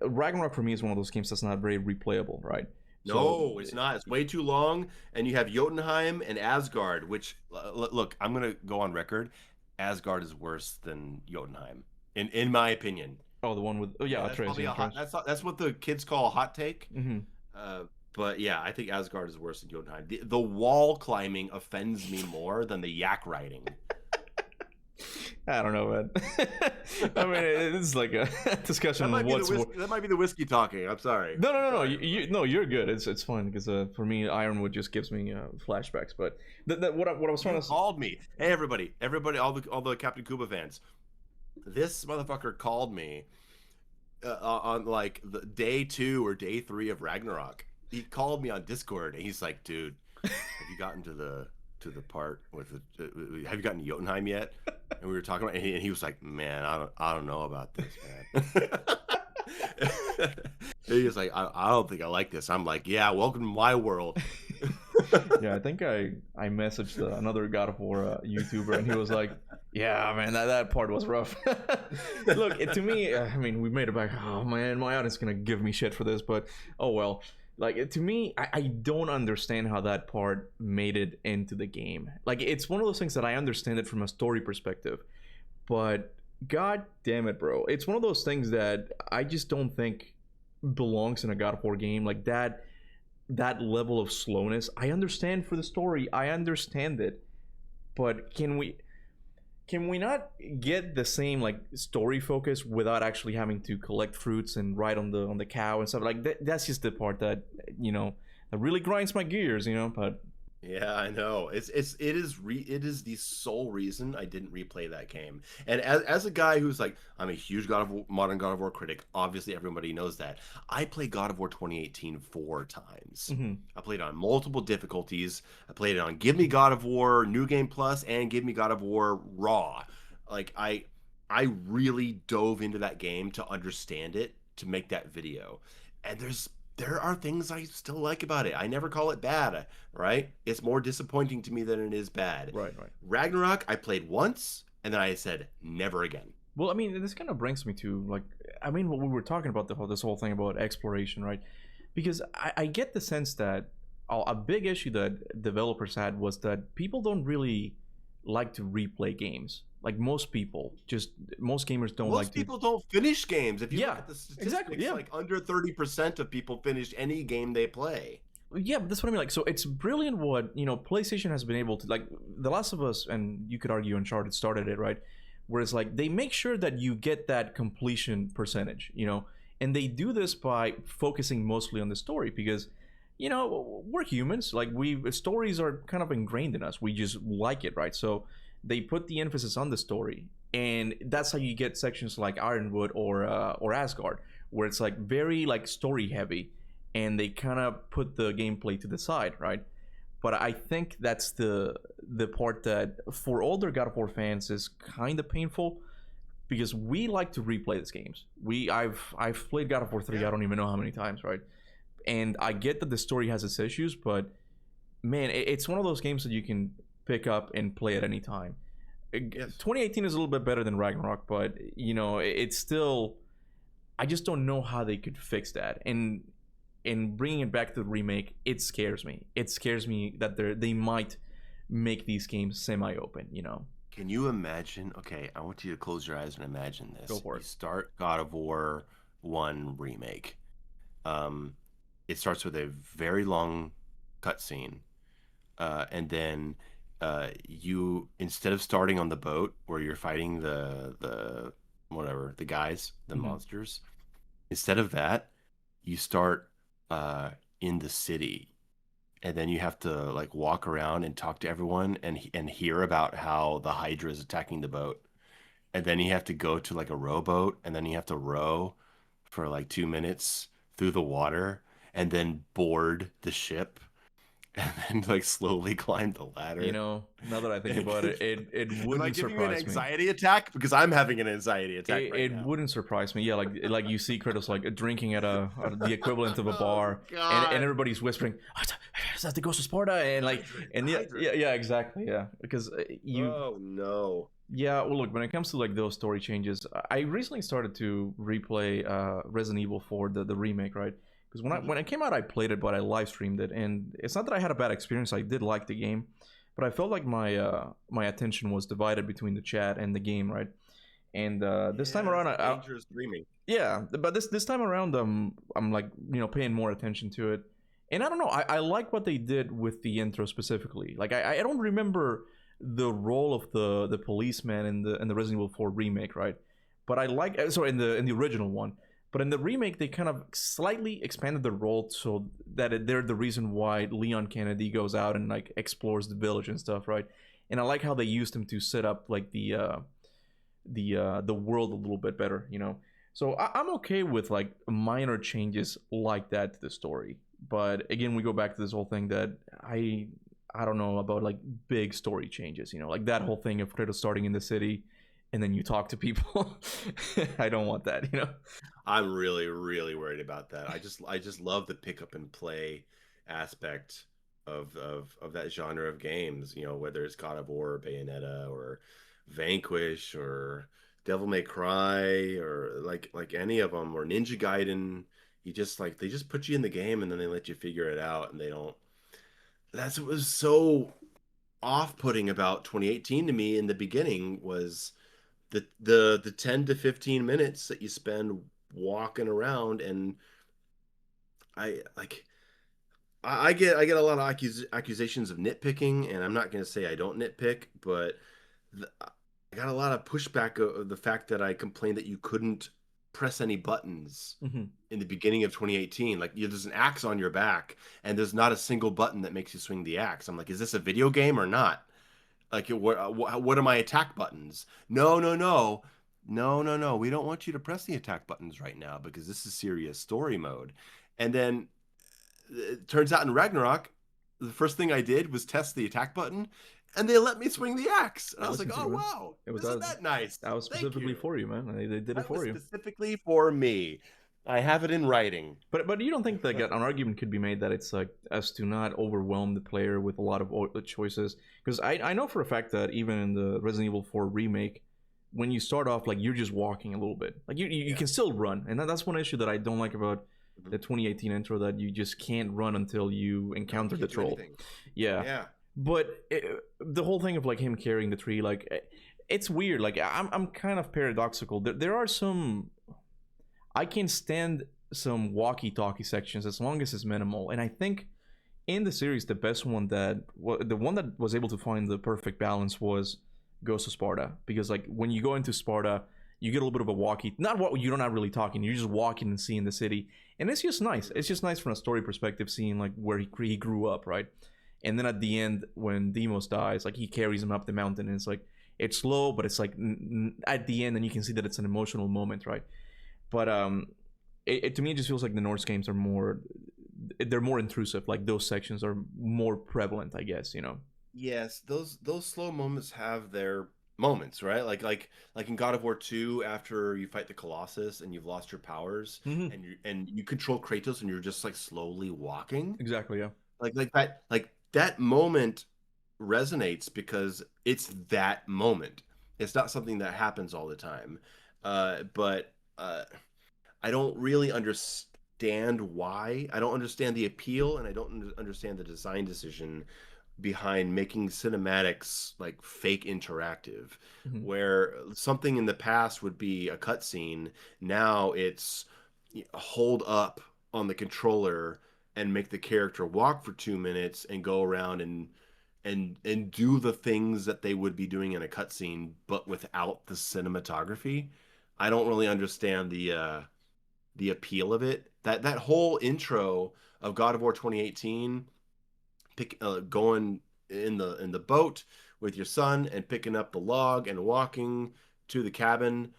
Speaker 1: Ragnarok for me is one of those games that's not very replayable, right?
Speaker 2: No, it's not. It's way too long, and you have Jotunheim and Asgard, which look, I'm gonna go on record. Asgard is worse than Jotunheim, in my opinion.
Speaker 1: Oh, the one with
Speaker 2: that's what the kids call a hot take.
Speaker 1: Mm-hmm.
Speaker 2: But yeah, I think Asgard is worse than Jotunheim. The wall climbing offends me more than the yak riding.
Speaker 1: I don't know, man. I mean, it's like a discussion of what's
Speaker 2: that might be the whiskey talking. I'm sorry.
Speaker 1: No. You're good. It's fine, because for me, Ironwood just gives me flashbacks. But what I was trying to
Speaker 2: called me. Hey, everybody, all the Captain Kuba fans. This motherfucker called me on like the day 2 or day 3 of Ragnarok. He called me on Discord, and he's like, "Dude, have you gotten to the part with have you gotten to Jotunheim yet?" And we were talking about, and he was like, "Man, I don't know about this, man." He was like, I don't think I like this. I'm like, "Yeah, welcome to my world."
Speaker 1: Yeah, I think I messaged another God of War YouTuber, and he was like, Yeah, man, that part was rough. Look, to me, I mean, we made it back. Oh man, my audience is gonna give me shit for this, but oh well. Like to me, I don't understand how that part made it into the game. Like it's one of those things that I understand it from a story perspective, but god damn it, bro, it's one of those things that I just don't think belongs in a God of War game. Like that level of slowness. I understand for the story, I understand it, but can we not get the same like story focus without actually having to collect fruits and ride on the cow and stuff like that? That's just the part that that really grinds my gears, but
Speaker 2: Yeah, I know. It is the sole reason I didn't replay that game. And as a guy who's like, I'm a huge modern God of War critic. Obviously, everybody knows that. I played God of War 2018 4 times.
Speaker 1: mhm.
Speaker 2: I played on multiple difficulties. I played it on Give Me God of War New Game Plus and Give Me God of War Raw. Like I really dove into that game to understand it to make that video. And there are things I still like about it. I never call it bad, right? It's more disappointing to me than it is bad.
Speaker 1: Right, right.
Speaker 2: Ragnarok, I played once, and then I said never again.
Speaker 1: Well, I mean, this kind of brings me to like, I mean, what we were talking about this whole thing about exploration, right? Because I get the sense that a big issue that developers had was that people don't really like to replay games. Like most people, just most gamers don't like
Speaker 2: Most
Speaker 1: to.
Speaker 2: people don't finish games. If you look
Speaker 1: Yeah,
Speaker 2: at the
Speaker 1: exactly.
Speaker 2: statistics,
Speaker 1: Yeah,
Speaker 2: like under 30% of people finish any game they play.
Speaker 1: yeah, but that's what I mean. Like, so it's brilliant what PlayStation has been able to, like, The Last of Us, and you could argue Uncharted started it, right? Whereas like they make sure that you get that completion percentage, and they do this by focusing mostly on the story because we're humans. Like we stories are kind of ingrained in us. We just like it, right? So they put the emphasis on the story, and that's how you get sections like Ironwood or Asgard, where it's like very like story heavy, and they kind of put the gameplay to the side, right? But I think that's the part that for older God of War fans is kind of painful because we like to replay these games. I've played God of War 3,
Speaker 2: Yeah.
Speaker 1: I don't even know how many times, right? And I get that the story has its issues, but man, it's one of those games that you can pick up and play at any time.
Speaker 2: Yes.
Speaker 1: 2018 is a little bit better than Ragnarok, but it's still, I just don't know how they could fix that. And bringing it back to the remake, it scares me. It scares me that they might make these games semi-open.
Speaker 2: Can you imagine? Okay, I want you to close your eyes and imagine this.
Speaker 1: Go for
Speaker 2: You
Speaker 1: it.
Speaker 2: start God of War 1 Remake. Um, it starts with a very long cutscene, and then you, instead of starting on the boat where you're fighting the whatever, the guys, the
Speaker 1: Mhm.
Speaker 2: monsters, instead of that, you start in the city, and then you have to like walk around and talk to everyone and hear about how the Hydra is attacking the boat, and then you have to go to like a rowboat, and then you have to row for like 2 minutes through the water, and then board the ship, and then like slowly climb the ladder.
Speaker 1: Now that I think about it, it
Speaker 2: Am I
Speaker 1: wouldn't
Speaker 2: giving you an
Speaker 1: surprise me.
Speaker 2: anxiety attack? Because I'm having an anxiety attack
Speaker 1: It,
Speaker 2: right
Speaker 1: it
Speaker 2: now.
Speaker 1: wouldn't surprise me. Yeah, like you see Kratos like drinking at the equivalent of a
Speaker 2: Oh
Speaker 1: bar, and
Speaker 2: God.
Speaker 1: everybody's whispering, "Is that the Ghost of Sparta?" And like,
Speaker 2: Hydrate,
Speaker 1: and yeah,
Speaker 2: hydrate.
Speaker 1: yeah, yeah, exactly, yeah. Because
Speaker 2: Oh no.
Speaker 1: yeah. Well, look, when it comes to like those story changes, I recently started to replay Resident Evil 4, the remake, right? Because when it came out, I played it, but I live streamed it, and it's not that I had a bad experience. I did like the game, but I felt like my attention was divided between the chat and the game, right? And this time
Speaker 2: Yeah,
Speaker 1: around,
Speaker 2: it's dangerous dreaming.
Speaker 1: yeah, but this time around, I'm like paying more attention to it, and I don't know, I like what they did with the intro specifically. Like I don't remember the role of the policeman in the Resident Evil 4 remake, right? But I like sorry in the original one, but in the remake they kind of slightly expanded the role so that they're the reason why Leon Kennedy goes out and like explores the village and stuff, right? And I like how they used him to set up like the world a little bit better. So I'm okay with like minor changes like that to the story, but again, we go back to this whole thing that I don't know about like big story changes. Like that whole thing of Kratos starting in the city, and then you talk to people. I don't want that.
Speaker 2: I'm really, really worried about that. I just love the pick up and play aspect of that genre of games. Whether it's God of War or Bayonetta or Vanquish or Devil May Cry or like any of them or Ninja Gaiden. You just like they just put you in the game and then they let you figure it out and they don't. That's what was so off-putting about 2018 to me in the beginning was the 10 to 15 minutes that you spend walking around and I like I get a lot of accusations of nitpicking, and I'm not going to say I don't nitpick, but I got a lot of pushback of the fact that I complained that you couldn't press any buttons
Speaker 1: Hmm.
Speaker 2: in the beginning of 2018. Like there's an axe on your back, and there's not a single button that makes you swing the axe. I'm like, is this a video game or not? Like, what are my attack buttons? No, no, no. No, no, no. We don't want you to press the attack buttons right now because this is serious story mode. And then it turns out in Ragnarok, the first thing I did was test the attack button, and they let me swing the axe. And I
Speaker 1: I
Speaker 2: was like,
Speaker 1: listened to
Speaker 2: oh,
Speaker 1: you, man.
Speaker 2: wow.
Speaker 1: It was
Speaker 2: Isn't that nice?
Speaker 1: that was
Speaker 2: Thank
Speaker 1: specifically
Speaker 2: you.
Speaker 1: for you, man. They did it
Speaker 2: That was
Speaker 1: for you.
Speaker 2: specifically for me. I have it in writing.
Speaker 1: But you don't think that an argument could be made that it's like as to not overwhelm the player with a lot of choices? Because I know for a fact that even in the Resident Evil 4 remake, when you start off, like you're just walking a little bit, like you
Speaker 2: Yeah.
Speaker 1: can still run, and that's one issue that I don't like about
Speaker 2: Mhm.
Speaker 1: the 2018 intro, that you just can't run until you
Speaker 2: No, you
Speaker 1: encounter the
Speaker 2: can't do
Speaker 1: troll.
Speaker 2: anything.
Speaker 1: Yeah,
Speaker 2: Yeah.
Speaker 1: but the whole thing of like him carrying the tree, like it's weird. Like I'm kind of paradoxical. There are some, I can stand some walkie-talkie sections as long as it's minimal, and I think in the series the best one the one that was able to find the perfect balance was Ghost of Sparta, because like when you go into Sparta, you get a little bit of a walkie, not what you're not really talking, you're just walking and seeing the city, and it's just nice. It's just nice from a story perspective, seeing like where he grew up, right? And then at the end when Demos dies, like he carries him up the mountain, and it's like it's slow, but it's like at the end, and you can see that it's an emotional moment, right? But to me it just feels like the Norse games are more, they're more intrusive. Like those sections are more prevalent, I guess. You know.
Speaker 2: Yes, those slow moments have their moments, right? Like in God of War 2, after you fight the Colossus and you've lost your powers
Speaker 1: Mm-hmm.
Speaker 2: and you control Kratos and you're just like slowly walking.
Speaker 1: Exactly. Yeah.
Speaker 2: Like that moment resonates because it's that moment. It's not something that happens all the time. But I don't really understand why. I don't understand the appeal, and I don't understand the design decision behind making cinematics like fake interactive,
Speaker 1: Mm-hmm.
Speaker 2: where something in the past would be a cutscene. Now it's hold up on the controller and make the character walk for 2 minutes and go around and do the things that they would be doing in a cutscene, but without the cinematography. I don't really understand the appeal of it. That whole intro of God of War 2018, going in the boat with your son and picking up the log and walking to the cabin.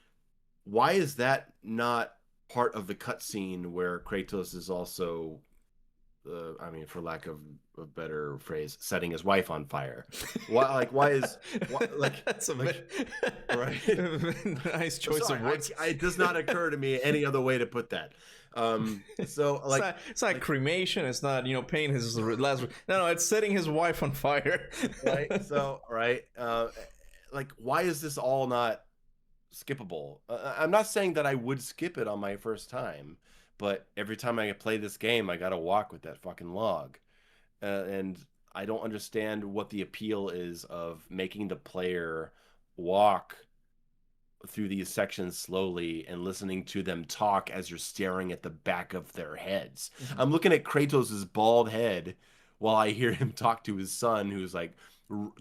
Speaker 2: Why is that not part of the cutscene where Kratos is also, I mean, for lack of a better phrase, setting his wife on fire? Why, like, why is, why,
Speaker 1: That's a
Speaker 2: like,
Speaker 1: bit
Speaker 2: right?
Speaker 1: nice
Speaker 2: I'm
Speaker 1: choice
Speaker 2: sorry,
Speaker 1: of words.
Speaker 2: it does not occur to me any other way to put that. So
Speaker 1: It's not
Speaker 2: like
Speaker 1: cremation. It's not, paying his last. No, it's setting his wife on fire.
Speaker 2: right. So right, like why is this all not skippable? I'm not saying that I would skip it on my first time, but every time I play this game, I gotta walk with that fucking log, and I don't understand what the appeal is of making the player walk through these sections slowly and listening to them talk as you're staring at the back of their heads.
Speaker 1: Mhm.
Speaker 2: I'm looking at Kratos's bald head while I hear him talk to his son, who's like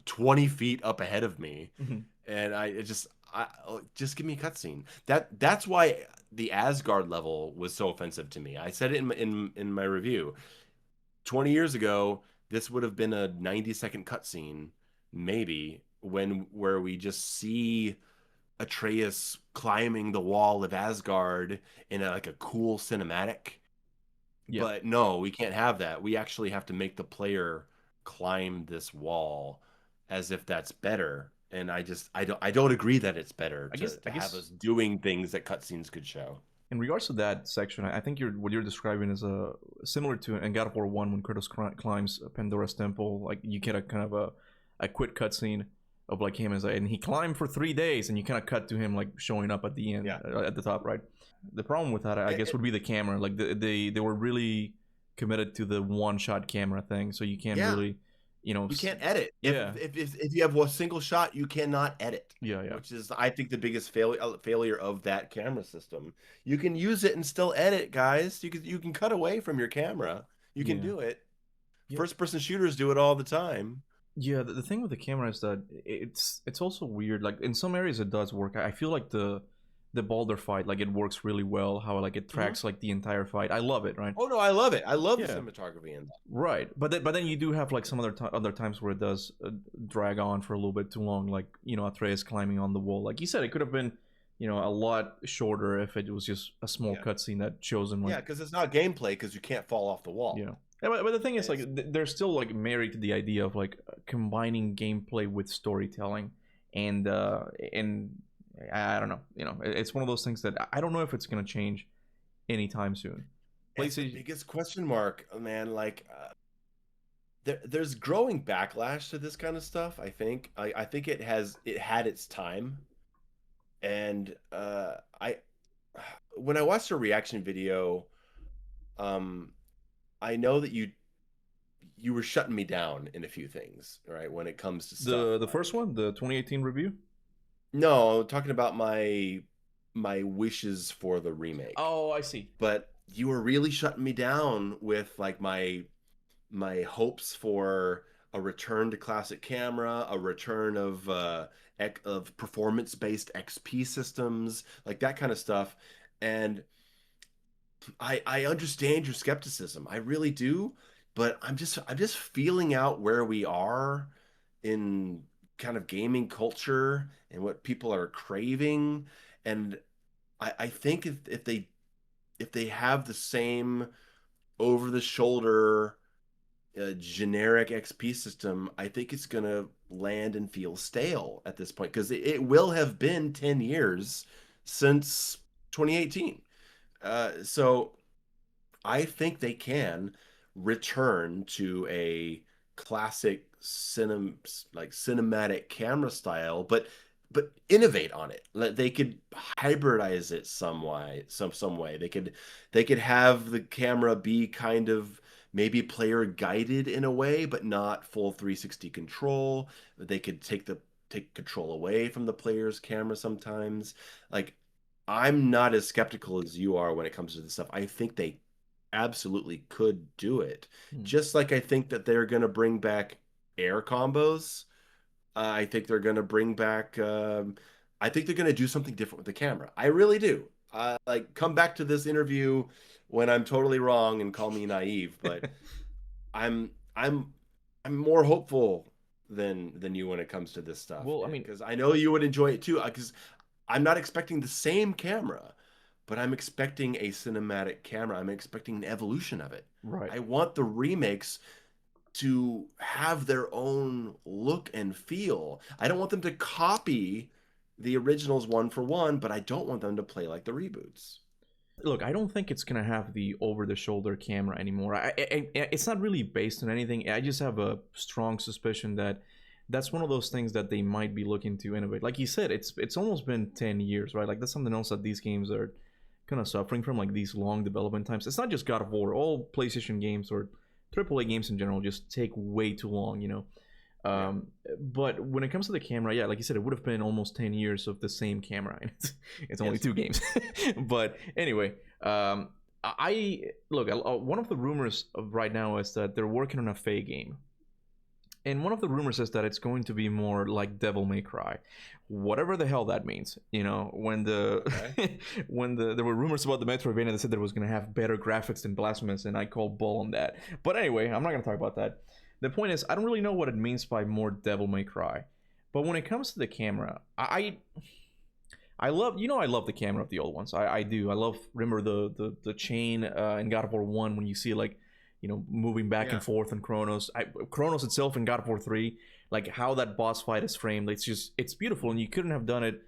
Speaker 2: 20 feet up ahead of me,
Speaker 1: Mhm.
Speaker 2: and I just give me a cutscene. That's why the Asgard level was so offensive to me. I said it in my review. 20 years ago, this would have been a 90-second cutscene, maybe, where we just see Atreus climbing the wall of Asgard in like a cool cinematic.
Speaker 1: Yeah.
Speaker 2: But no, we can't have that. We actually have to make the player climb this wall as if that's better. And I don't agree that it's better
Speaker 1: I
Speaker 2: to,
Speaker 1: guess.
Speaker 2: to have us doing things that cutscenes could show.
Speaker 1: In regards to that section, I think what you're describing is similar to in God of War 1 when Kratos climbs Pandora's temple. Like you get a kind of a quick cutscene of like him as and he climbed for 3 days, and you kind of cut to him like showing up at the end,
Speaker 2: Yeah.
Speaker 1: at the top, right? The problem with that, I guess, would be the camera. Like they were really committed to the one shot camera thing, so you can't
Speaker 2: Yeah.
Speaker 1: really,
Speaker 2: You can't edit.
Speaker 1: Yeah.
Speaker 2: If you have a single shot, you cannot edit.
Speaker 1: Yeah, yeah.
Speaker 2: Which is, I think, the biggest failure of that camera system. You can use it and still edit, guys. You can cut away from your camera. You can
Speaker 1: Yeah.
Speaker 2: do it.
Speaker 1: Yeah.
Speaker 2: First person shooters do it all the time.
Speaker 1: Yeah, the thing with the camera is that it's also weird. Like in some areas it does work. I feel like the Baldur fight, like it works really well. How like it tracks like the entire fight. I love it, right?
Speaker 2: Oh no, I love it. I love the
Speaker 1: Yeah.
Speaker 2: cinematography in that.
Speaker 1: Right, but then you do have like some other times where it does drag on for a little bit too long. Like Atreus climbing on the wall. Like you said, it could have been a lot shorter if it was just a small cutscene that shows him. Like,
Speaker 2: Yeah, because it's not gameplay because you can't fall off the wall.
Speaker 1: yeah. But the thing is, like, they're still like married to the idea of like combining gameplay with storytelling, and I don't know, it's one of those things that I don't know if it's gonna change anytime soon.
Speaker 2: It's the biggest question mark, man. Like, there's growing backlash to this kind of stuff. I think it had its time, and when I watched a reaction video, I know that you were shutting me down in a few things, right? When it comes to stuff.
Speaker 1: The first one, the 2018 review.
Speaker 2: No, talking about my wishes for the remake.
Speaker 1: Oh, I see.
Speaker 2: But you were really shutting me down with like my hopes for a return to classic camera, a return of performance-based XP systems, like that kind of stuff. And I understand your skepticism. I really do, but I'm just feeling out where we are in kind of gaming culture and what people are craving. And I think if they have the same over the shoulder generic XP system, I think it's gonna land and feel stale at this point because it will have been 10 years since 2018. So I think they can return to a classic cinematic camera style, but innovate on it. They could hybridize it some way. They could have the camera be kind of maybe player guided in a way, but not full 360 control. They could take control away from the player's camera sometimes. Like, I'm not as skeptical as you are when it comes to this stuff. I think they absolutely could do it. Just like I think that they're going to bring back air combos. I think they're going to bring back. I think they're going to do something different with the camera. I really do. Like, come back to this interview when I'm totally wrong and call me naive, but I'm more hopeful than you when it comes to this stuff.
Speaker 1: Well, I mean,
Speaker 2: because I know you would enjoy it too. Because I'm not expecting the same camera, but I'm expecting a cinematic camera. I'm expecting an evolution of it.
Speaker 1: right.
Speaker 2: I want the remakes to have their own look and feel. I don't want them to copy the originals one for one, but I don't want them to play like the reboots.
Speaker 1: Look, I don't think it's gonna have the over-the-shoulder camera anymore. It's not really based on anything. I just have a strong suspicion that that's one of those things that they might be looking to innovate. Like you said, it's almost been 10 years, right? Like that's something else that these games are kind of suffering from, like these long development times. It's not just God of War. All PlayStation games or AAA games in general just take way too long, But when it comes to the camera, yeah, like you said, it would have been almost 10 years of the same camera. It's only 2 games. But anyway, I look, one of the rumors of right now is that they're working on a Faye game. And one of the rumors is that it's going to be more like Devil May Cry, whatever the hell that means. When there were rumors about the Metroidvania that said that it was going to have better graphics than Blasphemous, and I called bull on that. But anyway, I'm not going to talk about that. The point is, I don't really know what it means by more Devil May Cry. But when it comes to the camera, I love the camera of the old ones. I do. I love, remember the chain in God of War 1 when you see like, moving back and forth in Chronos. Chronos itself in God of War 3, like how that boss fight is framed, it's beautiful, and you couldn't have done it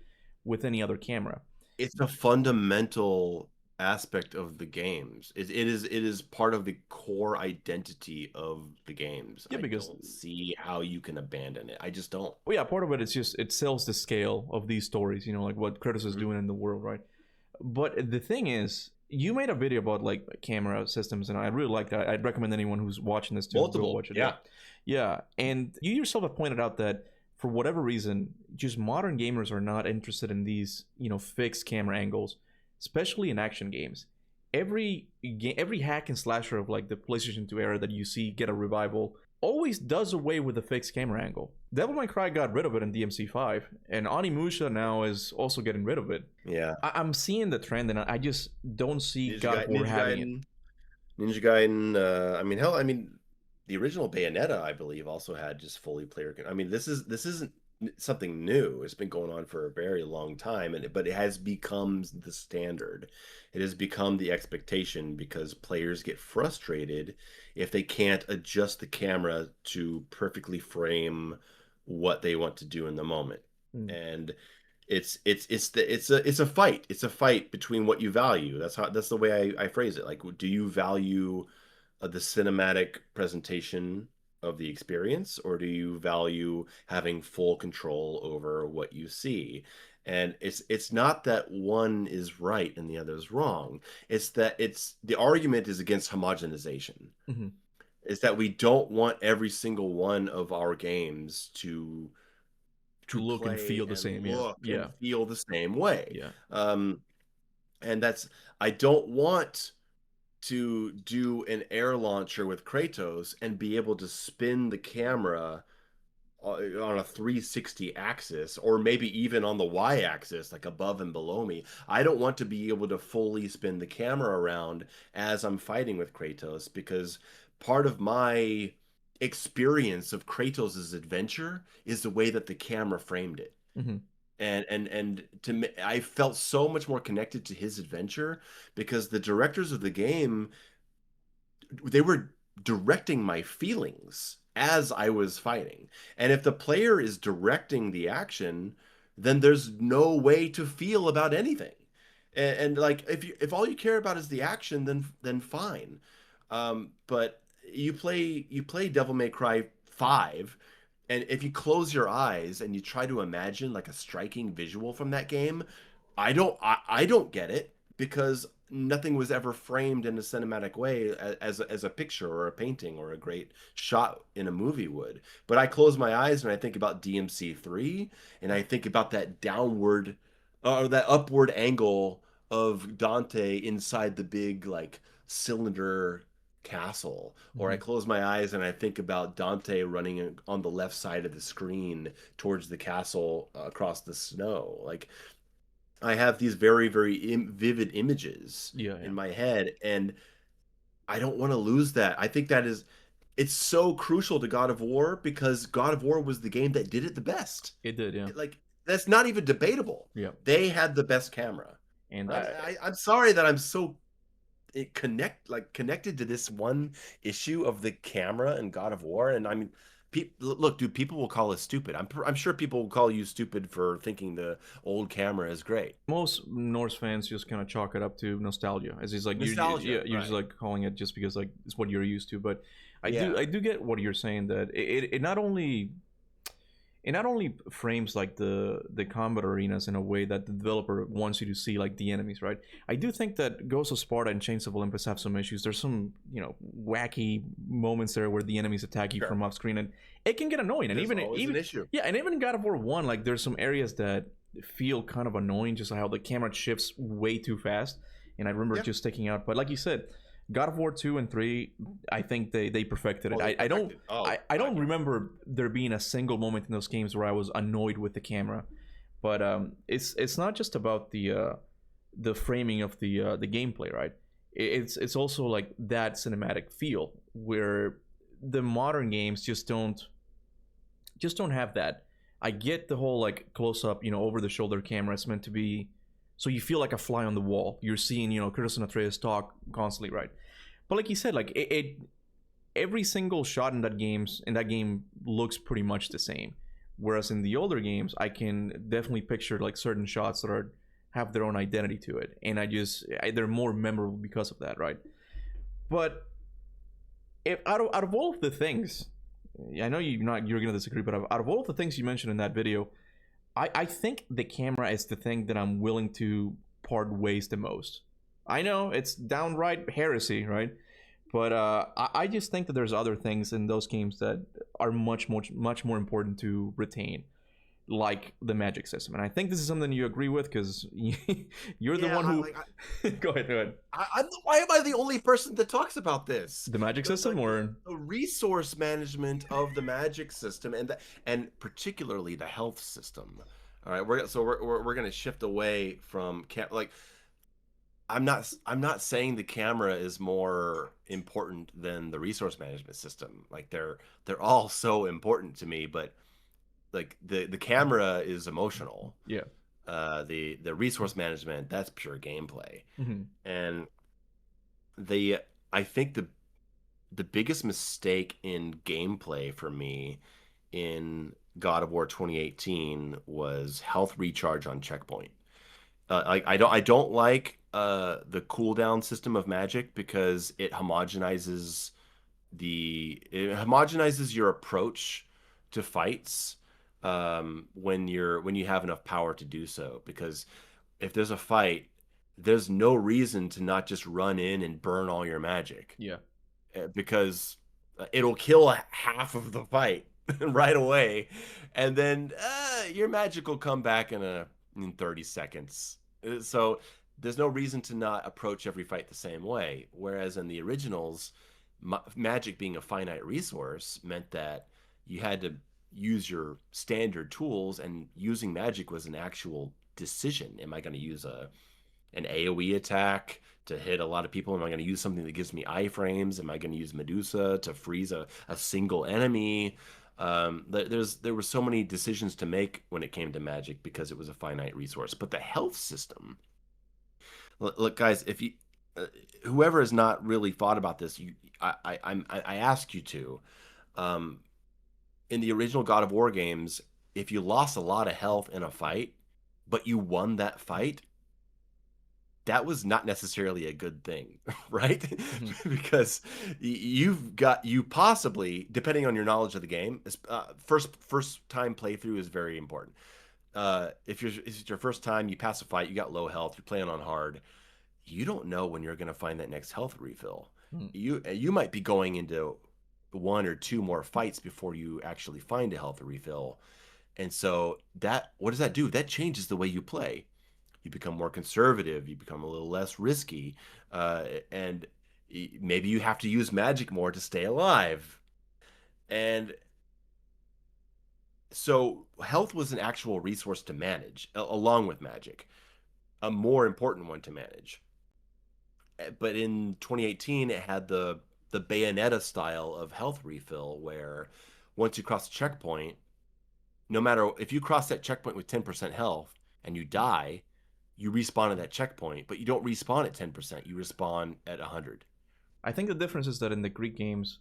Speaker 1: with any other camera.
Speaker 2: It's a fundamental aspect of the games. It is part of the core identity of the games.
Speaker 1: Yeah,
Speaker 2: I
Speaker 1: because
Speaker 2: don't see how you can abandon it. I just don't.
Speaker 1: well, yeah, part of it is just it sells the scale of these stories. You know, like what Kratos is
Speaker 2: Mhm.
Speaker 1: doing in the world, right? But the thing is, you made a video about like camera systems, and I really like that. I'd recommend anyone who's watching this to go
Speaker 2: Multiple,
Speaker 1: watch it. Yeah,
Speaker 2: yeah.
Speaker 1: yeah. And you yourself have pointed out that for whatever reason, just modern gamers are not interested in these, fixed camera angles, especially in action games. Every hack and slasher of like the PlayStation 2 era that you see get a revival always does away with the fixed camera angle. Devil May Cry got rid of it in DMC5, and Onimusha now is also getting rid of it.
Speaker 2: Yeah.
Speaker 1: I'm seeing the trend, and I just don't see God of War
Speaker 2: Ninja
Speaker 1: having it.
Speaker 2: Gaiden. Ninja Gaiden. I mean, hell, I mean, the original Bayonetta, I believe, also had just fully player. I mean, this isn't something new. It's been going on for a very long time, but it has become the standard. It has become the expectation because players get frustrated if they can't adjust the camera to perfectly frame what they want to do in the moment.
Speaker 1: Mm.
Speaker 2: And it's a fight. It's a fight between what you value. That's the way I phrase it. Like, do you value the cinematic presentation of the experience, or do you value having full control over what you see? And it's not that one is right and the other is wrong. It's that it's the argument is against homogenization.
Speaker 1: Mm-hmm.
Speaker 2: Is that we don't want every single one of our games
Speaker 1: To
Speaker 2: to
Speaker 1: look and
Speaker 2: play
Speaker 1: feel the
Speaker 2: and
Speaker 1: same, yeah,
Speaker 2: look and
Speaker 1: yeah,
Speaker 2: feel the same way.
Speaker 1: yeah.
Speaker 2: Um, and that's I don't want to do an air launcher with Kratos and be able to spin the camera on a 360 axis, or maybe even on the y axis, like above and below me. I don't want to be able to fully spin the camera around as I'm fighting with Kratos, because part of my experience of Kratos's adventure is the way that the camera framed it.
Speaker 1: Mm-hmm.
Speaker 2: And to me, I felt so much more connected to his adventure because the directors of the game, they were directing my feelings as I was fighting. And if the player is directing the action, then there's no way to feel about anything. And like if all you care about is the action, then fine. But you play Devil May Cry 5, and if you close your eyes and you try to imagine like a striking visual from that game, I don't get it because nothing was ever framed in a cinematic way as a picture or a painting or a great shot in a movie would. But I close my eyes and I think about DMC3, and I think about that downward or that upward angle of Dante inside the big like cylinder castle. Or I
Speaker 1: Mm-hmm.
Speaker 2: close my eyes and I think about Dante running on the left side of the screen towards the castle across the snow. Like, I have these very, very vivid images
Speaker 1: Yeah, yeah.
Speaker 2: in my head, and I don't want to lose that. I think it's so crucial to God of War because God of War was the game that did it the best.
Speaker 1: It did, yeah,
Speaker 2: Like, that's not even debatable.
Speaker 1: yeah.
Speaker 2: They had the best camera.
Speaker 1: And
Speaker 2: I'm sorry that I'm so connected to this one issue of the camera and God of War. And I mean, look, dude, people will call us stupid. I'm sure people will call you stupid for thinking the old camera is great.
Speaker 1: most Norse fans just kind of chalk it up to nostalgia, as he's like
Speaker 2: Nostalgia,
Speaker 1: you're just
Speaker 2: right?
Speaker 1: like calling it just because like it's what you're used to. But
Speaker 2: Yeah,
Speaker 1: I do get what you're saying, that it not only frames like the combat arenas in a way that the developer wants you to see like the enemies, right? I do think that Ghost of Sparta and Chains of Olympus have some issues. There's some wacky moments there where the enemies attack you
Speaker 2: sure.
Speaker 1: from off screen, and it can get annoying. And
Speaker 2: There's always an
Speaker 1: even
Speaker 2: issue.
Speaker 1: yeah, and even in God of War 1, like there's some areas that feel kind of annoying, just how the camera shifts way too fast. And I remember
Speaker 2: Yeah.
Speaker 1: just sticking out. But like you said, God of War 2 and 3, I think they perfected it.
Speaker 2: Oh, they
Speaker 1: I don't
Speaker 2: perfected. Oh,
Speaker 1: I don't
Speaker 2: God, yeah.
Speaker 1: remember there being a single moment in those games where I was annoyed with the camera. But it's not just about the framing of the gameplay, right? It's also like that cinematic feel where the modern games just don't have that. I get the whole like close up, over the shoulder camera. It's meant to be so you feel like a fly on the wall. You're seeing, Curtis and Atreus talk constantly, right? But like you said, like it every single shot in that game looks pretty much the same. Whereas in the older games, I can definitely picture like certain shots that are have their own identity to it, and they're more memorable because of that, right? But if out of all of the things, I know you're gonna disagree, but out of all of the things you mentioned in that video, I think the camera is the thing that I'm willing to part ways the most. I know it's downright heresy, right? But I just think that there's other things in those games that are much more important to retain, like the magic system. And I think this is something you agree with because you're the
Speaker 2: Yeah,
Speaker 1: one who. Go ahead, go ahead.
Speaker 2: why am I the only person that talks about this?
Speaker 1: The magic system, or
Speaker 2: The resource management of the magic system, and particularly the health system. All right, we're gonna shift away from like I'm not saying the camera is more important than the resource management system. Like they're all so important to me, but like the camera is emotional.
Speaker 1: yeah.
Speaker 2: The resource management, that's pure gameplay.
Speaker 1: Mm-hmm.
Speaker 2: And the I think the biggest mistake in gameplay for me in God of War 2018 was health recharge on checkpoint. I don't like the cooldown system of magic because it homogenizes your approach to fights when you have enough power to do so. Because if there's a fight, there's no reason to not just run in and burn all your magic
Speaker 1: Yeah.
Speaker 2: because it'll kill half of the fight right away, and then your magic will come back in 30 seconds. So there's no reason to not approach every fight the same way. Whereas in the originals, magic being a finite resource meant that you had to use your standard tools, and using magic was an actual decision. Am I going to use an AoE attack to hit a lot of people? Am I going to use something that gives me iframes? Am I going to use Medusa to freeze a single enemy? There were so many decisions to make when it came to magic because it was a finite resource. But the health system, look, guys, if you whoever has not really thought about this, I ask you to. Um, in the original God of War games, if you lost a lot of health in a fight, but you won that fight, that was not necessarily a good thing, right?
Speaker 1: Mm-hmm.
Speaker 2: Because you possibly, depending on your knowledge of the game, first time playthrough is very important. If it's your first time, you pass a fight, you got low health, you're playing on hard, you don't know when you're going to find that next health refill.
Speaker 1: Mm-hmm.
Speaker 2: You might be going into one or two more fights before you actually find a health refill. And so what does that do? That changes the way you play. You become more conservative, you become a little less risky, and maybe you have to use magic more to stay alive. And so health was an actual resource to manage, along with magic, a more important one to manage. But in 2018, it had the Bayonetta style of health refill, where once you cross the checkpoint, no matter if you cross that checkpoint with 10% health and you die, you respawn at that checkpoint, but you don't respawn at 10%. You respawn at 100.
Speaker 1: I think the difference is that in the Greek games,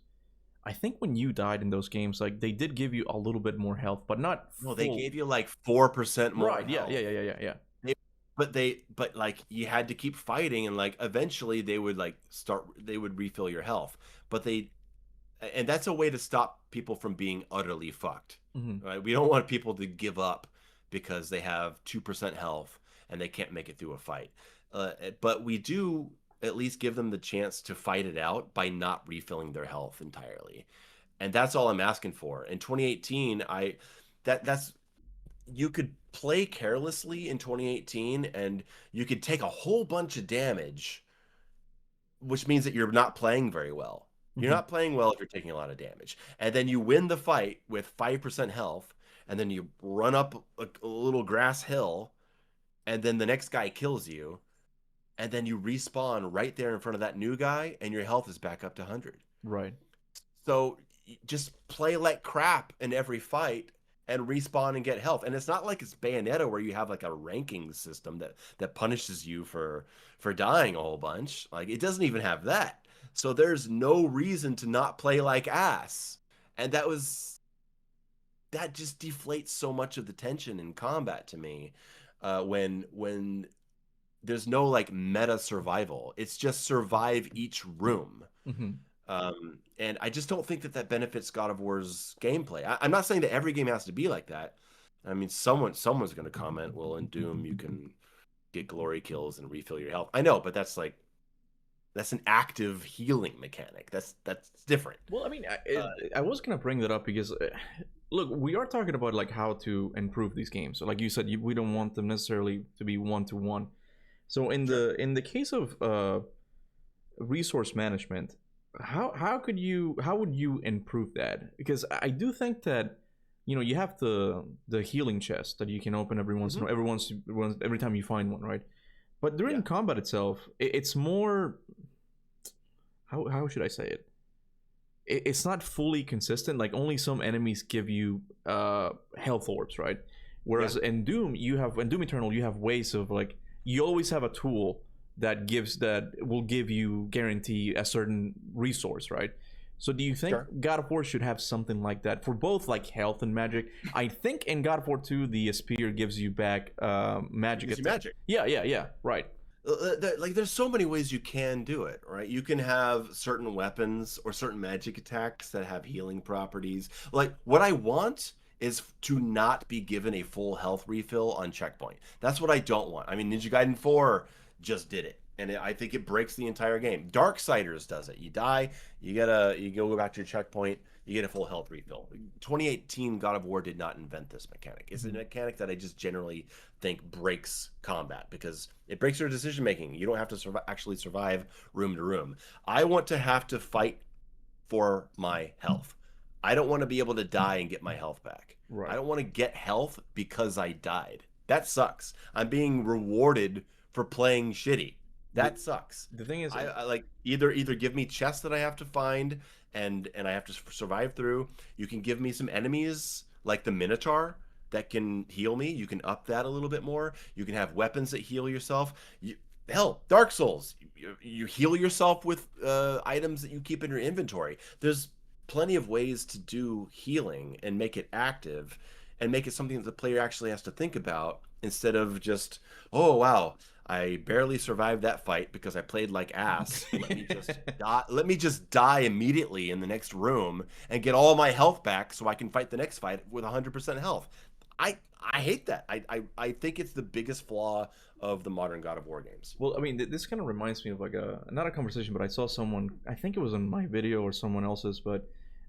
Speaker 1: I think when you died in those games, like they did give you a little bit more health, but not full.
Speaker 2: No, they gave you like 4% more
Speaker 1: right.
Speaker 2: health.
Speaker 1: Yeah.
Speaker 2: But like you had to keep fighting, and like eventually they would refill your health. And that's a way to stop people from being utterly fucked.
Speaker 1: Mm-hmm.
Speaker 2: Right? We don't want people to give up because they have 2% health and they can't make it through a fight. But we do at least give them the chance to fight it out by not refilling their health entirely. And that's all I'm asking for. In 2018, that's you could play carelessly in 2018 and you could take a whole bunch of damage, which means that you're not playing very well. You're
Speaker 1: Mm-hmm.
Speaker 2: not playing well if you're taking a lot of damage. And then you win the fight with 5% health, and then you run up a little grass hill, and then the next guy kills you, and then you respawn right there in front of that new guy, and your health is back up to 100.
Speaker 1: Right.
Speaker 2: So just play like crap in every fight and respawn and get health. And it's not like it's Bayonetta where you have like a ranking system that punishes you for dying a whole bunch. Like it doesn't even have that. So there's no reason to not play like ass. And that just deflates so much of the tension in combat to me. When there's no like meta survival. It's just survive each room.
Speaker 1: Hmm.
Speaker 2: And I just don't think that that benefits God of War's gameplay. I'm not saying that every game has to be like that. I mean, someone's going to comment, well, in Doom you can get glory kills and refill your health. I know, but that's like that's an active healing mechanic. That's different.
Speaker 1: Well, I mean,
Speaker 2: Uh,
Speaker 1: I was gonna bring that up because, look, we are talking about like how to improve these games. So, like you said, we don't want them necessarily to be one to one. So,
Speaker 2: sure.
Speaker 1: in the case of resource management, how would you improve that? Because I do think that, you know, you have the healing chest that you can open every once in
Speaker 2: Hmm.
Speaker 1: every time you find one, right? But during
Speaker 2: Yeah.
Speaker 1: combat itself, it's more, how should I say it? It's not fully consistent. Like only some enemies give you health orbs, right?
Speaker 2: Yeah.
Speaker 1: Whereas in Doom, in Doom Eternal, you have ways of like you always have a tool that will give you guarantee a certain resource, right? So do you think
Speaker 2: Sure.
Speaker 1: God of War should have something like that for both like health and magic? I think in God of War 2 the spear gives you back
Speaker 2: It
Speaker 1: magic
Speaker 2: gives you
Speaker 1: attack.
Speaker 2: magic.
Speaker 1: Yeah, right.
Speaker 2: Like there's so many ways you can do it, right? You can have certain weapons or certain magic attacks that have healing properties. Like what I want is to not be given a full health refill on checkpoint. That's what I don't want. I mean, Ninja Gaiden 4 just did it, and I think it breaks the entire game. Darksiders does it. You die, you go back to your checkpoint, you get a full health refill. 2018 God of War did not invent this mechanic. It's a
Speaker 1: Mhm.
Speaker 2: mechanic that I just generally think breaks combat because it breaks your decision making. You don't have to actually survive room to room. I want to have to fight for my health. I don't want to be able to die and get my health back. I
Speaker 1: Right.
Speaker 2: don't want to get health because I died. That sucks. I'm being rewarded for playing shitty.
Speaker 1: The
Speaker 2: That sucks.
Speaker 1: the thing is,
Speaker 2: I like either give me chests that I have to find and I have to survive through. You can give me some enemies like the Minotaur that can heal me. You can up that a little bit more. You can have weapons that heal yourself. Hell, Dark Souls. You heal yourself with items that you keep in your inventory. There's plenty of ways to do healing and make it active and make it something that the player actually has to think about instead of just, oh wow, I barely survived that fight because I played like ass. Let me just die. Let me just die immediately in the next room and get all my health back so I can fight the next fight with 100% health. I hate that. I think it's the biggest flaw of the modern God of War games.
Speaker 1: well, I mean, this kind of reminds me of like a not a conversation, but I saw someone. I think it was on my video or someone else's, but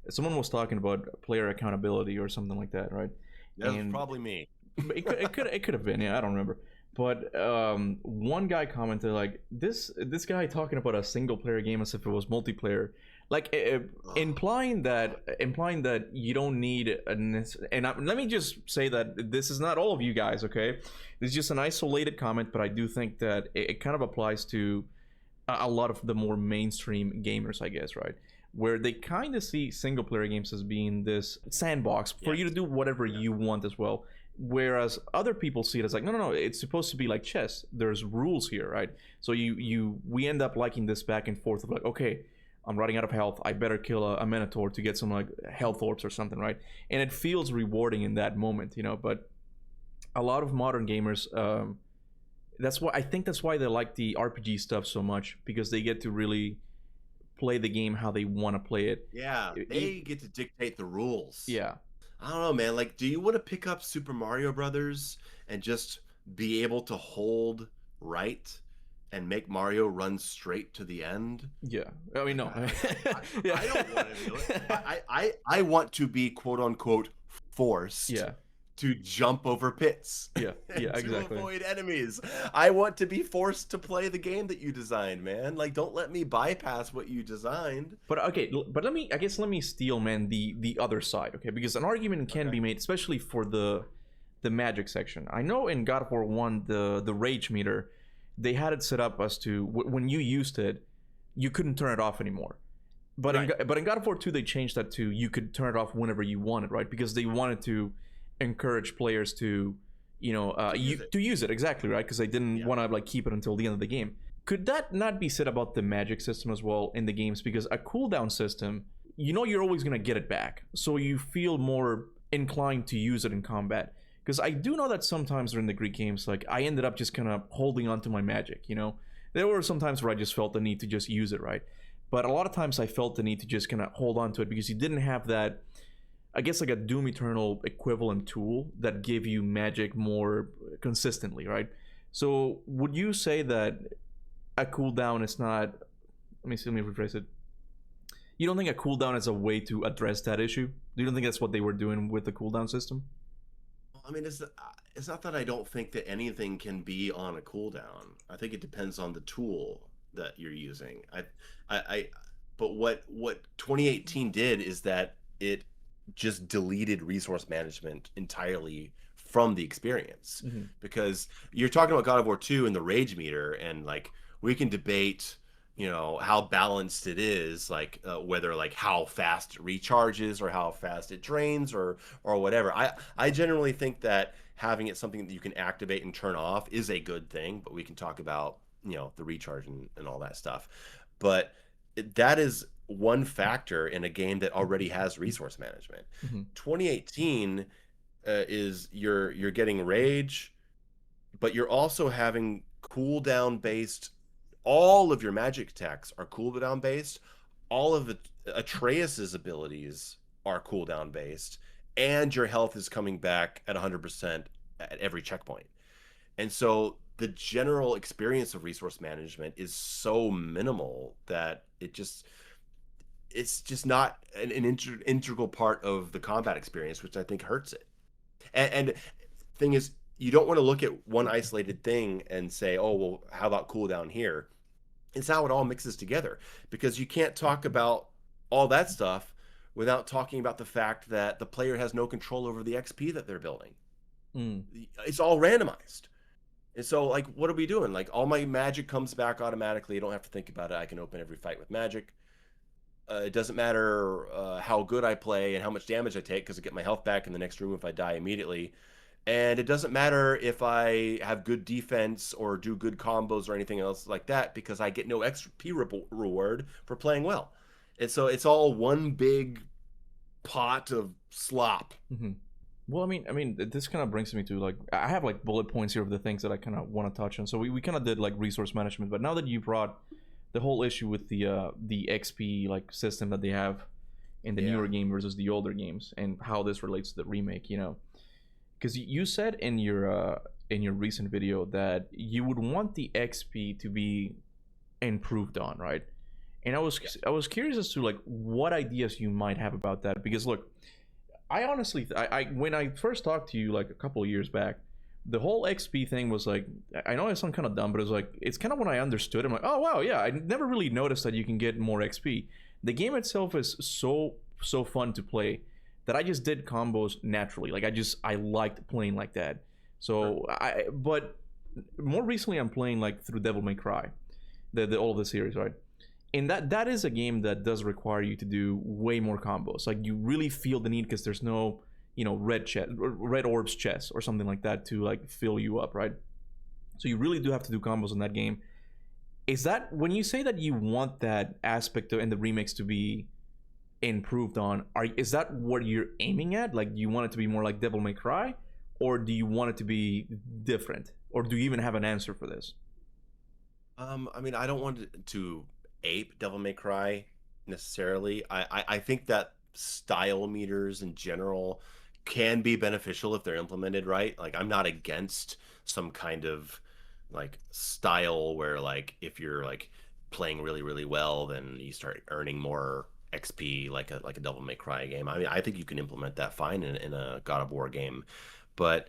Speaker 1: someone was talking about player accountability or something like that, right?
Speaker 2: That was
Speaker 1: And
Speaker 2: probably me.
Speaker 1: it could have been, yeah, I don't remember. But one guy commented like this guy talking about a single player game as if it was multiplayer, like implying that you don't need let me just say that this is not all of you guys, okay? This is just an isolated comment, but I do think that it kind of applies to a lot of the more mainstream gamers, I guess, right? Where they kind of see single player games as being this sandbox for
Speaker 2: Yes.
Speaker 1: you to do whatever
Speaker 2: Yeah.
Speaker 1: you want as well. Whereas other people see it as like, no, it's supposed to be like chess. There's rules here, right? So we end up liking this back and forth of like, okay, I'm running out of health. I better kill a minotaur to get some like health orbs or something, right? And it feels rewarding in that moment, you know. But a lot of modern gamers, that's why they like the RPG stuff so much, because they get to really play the game how they want to play it.
Speaker 2: Yeah, they get to dictate the rules.
Speaker 1: Yeah,
Speaker 2: I don't know, man. Like, do you want to pick up Super Mario Brothers and just be able to hold right and make Mario run straight to the end?
Speaker 1: yeah. I mean,
Speaker 2: Like,
Speaker 1: no. Yeah.
Speaker 2: I don't want to do it. I want to be quote unquote forced
Speaker 1: Yeah,
Speaker 2: to jump over pits
Speaker 1: yeah,
Speaker 2: and
Speaker 1: yeah,
Speaker 2: to
Speaker 1: exactly.
Speaker 2: avoid enemies. I want to be forced to play the game that you designed, man. Like, don't let me bypass what you designed.
Speaker 1: But okay, but let me steal, man, the other side, okay? Because an argument can
Speaker 2: Okay.
Speaker 1: be made, especially for the magic section. I know in God of War 1, the rage meter, they had it set up as to when you used it, you couldn't turn it off anymore. But
Speaker 2: Right.
Speaker 1: in God of War 2, they changed that to you could turn it off whenever you wanted, right? Because they wanted to encourage players to, you know,
Speaker 2: To use it.
Speaker 1: to use it, exactly, right? Because they didn't
Speaker 2: Yeah.
Speaker 1: want to like keep it until the end of the game. Could that not be said about the magic system as well in the games? Because a cooldown system, you know, you're always gonna get it back, so you feel more inclined to use it in combat. Because I do know that sometimes during the Greek games, like I ended up just kind of holding on to my magic. There were some times where I just felt the need to just use it, right? But a lot of times I felt the need to just kind of hold on to it because you didn't have that, I guess, like a Doom Eternal equivalent tool that gave you magic more consistently, right? So would you say that a cooldown is not? Let me rephrase it. You don't think a cooldown is a way to address that issue? You don't think that's what they were doing with the cooldown system?
Speaker 2: I mean, it's not that I don't think that anything can be on a cooldown. I think it depends on the tool that you're using. I but what 2018 did is that it just deleted resource management entirely from the experience.
Speaker 1: Mm-hmm.
Speaker 2: Because you're talking about God of War 2 and the rage meter, and like we can debate, how balanced it is, like whether like how fast it recharges or how fast it drains or whatever. I generally think that having it something that you can activate and turn off is a good thing, but we can talk about the recharge and all that stuff. But that is one factor in a game that already has resource management.
Speaker 1: Mm-hmm.
Speaker 2: 2018 is you're getting rage, but you're also having cooldown based. All of your magic attacks are cooldown based. All of the Atreus's abilities are cooldown based, and your health is coming back at 100% at every checkpoint. And so the general experience of resource management is so minimal that it's just not an integral part of the combat experience, which I think hurts it. And thing is, you don't want to look at one isolated thing and say, oh, well, how about cooldown here? It's how it all mixes together, because you can't talk about all that stuff without talking about the fact that the player has no control over the XP that they're building.
Speaker 1: Mm.
Speaker 2: It's all randomized. And so, like, what are we doing? Like, all my magic comes back automatically. I don't have to think about it. I can open every fight with magic. It doesn't matter how good I play and how much damage I take, because I get my health back in the next room if I die immediately. And it doesn't matter if I have good defense or do good combos or anything else like that, because I get no XP reward for playing well. And so it's all one big pot of slop.
Speaker 1: Mm-hmm. Well, I mean, this kind of brings me to like I have like bullet points here of the things that I kind of want to touch on. So we kind of did like resource management, but now that you brought the whole issue with the XP like system that they have in the newer game versus the older games, and how this relates to the remake, because you said in your recent video that you would want the XP to be improved on, right? And I was curious as to like what ideas you might have about that, because look, I honestly I when I first talked to you like a couple of years back, the whole XP thing was like, I know it sounds kind of dumb, but it was like it's kind of when I understood. I'm like, oh wow, yeah, I never really noticed that you can get more XP. The game itself is so fun to play that I just did combos naturally. Like I liked playing like that. So but more recently I'm playing like through Devil May Cry, the all of the series, right? And that is a game that does require you to do way more combos. Like you really feel the need, because there's no red orbs chest or something like that to like fill you up, right? So you really do have to do combos in that game. Is that when you say that you want that aspect in the remakes to be improved on, is that what you're aiming at? Like, do you want it to be more like Devil May Cry, or do you want it to be different, or do you even have an answer for this?
Speaker 2: I mean, I don't want it to ape Devil May Cry necessarily. I think that style meters in general can be beneficial if they're implemented right. Like, I'm not against some kind of like style where like if you're like playing really well, then you start earning more XP like a Devil May Cry game. I mean, I think you can implement that fine in a God of War game, but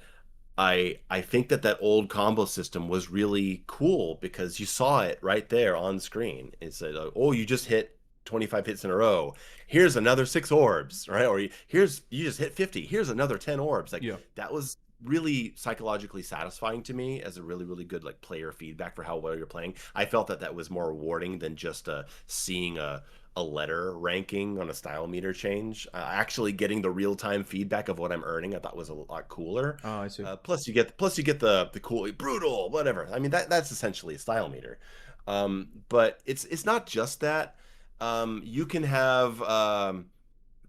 Speaker 2: I think that old combo system was really cool because you saw it right there on screen. It said, "Oh, you just hit 25 hits in a row. Here's another 6 orbs," right? Or you just hit 50. Here's another 10 orbs. Like,
Speaker 1: Yeah.
Speaker 2: that was really psychologically satisfying to me as a really good like player feedback for how well you're playing. I felt that was more rewarding than just seeing a letter ranking on a style meter change. Actually getting the real-time feedback of what I'm earning, I thought was a lot cooler.
Speaker 1: Oh, I see.
Speaker 2: Plus you get the cool brutal whatever. I mean, that's essentially a style meter. But it's not just that. You can have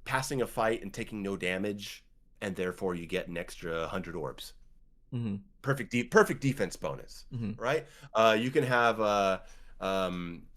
Speaker 2: passing a fight and taking no damage and therefore you get an extra 100 orbs.
Speaker 1: Mm-hmm.
Speaker 2: Perfect defense bonus,
Speaker 1: Mm-hmm.
Speaker 2: right? You can have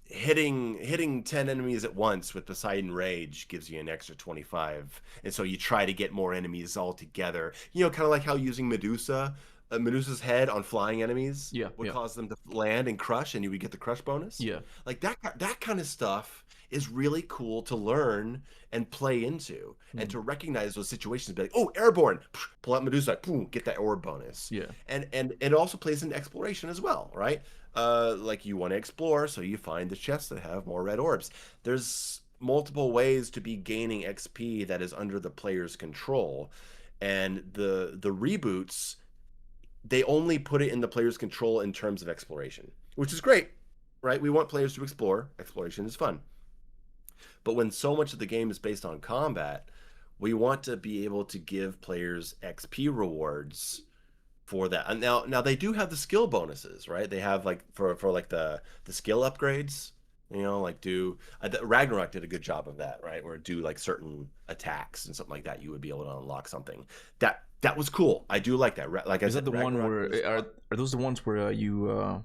Speaker 2: hitting 10 enemies at once with Poseidon Rage gives you an extra 25, and so you try to get more enemies all together. Kind of like how using Medusa's head on flying enemies
Speaker 1: Yeah,
Speaker 2: would
Speaker 1: yeah,
Speaker 2: cause them to land and crush, and you would get the crush bonus.
Speaker 1: yeah.
Speaker 2: Like that kind of stuff is really cool to learn and play into, and
Speaker 1: Mm.
Speaker 2: to recognize those situations. Be like, oh, airborne, pull out Medusa, boom, get that orb bonus.
Speaker 1: Yeah.
Speaker 2: And it also plays into exploration as well, right? Like you want to explore, so you find the chests that have more red orbs. There's multiple ways to be gaining XP that is under the player's control, and the reboots, they only put it in the player's control in terms of exploration, which is great, right? We want players to explore. Exploration is fun. But when so much of the game is based on combat, we want to be able to give players XP rewards for that. And now they do have the skill bonuses, right? They have like for like the skill upgrades. Like Ragnarok did a good job of that, right? Where do like certain attacks and something like that, you would be able to unlock something. That was cool. I do like that. Like I
Speaker 1: Is that
Speaker 2: said,
Speaker 1: the one
Speaker 2: Ragnarok
Speaker 1: where
Speaker 2: was
Speaker 1: are those the ones where you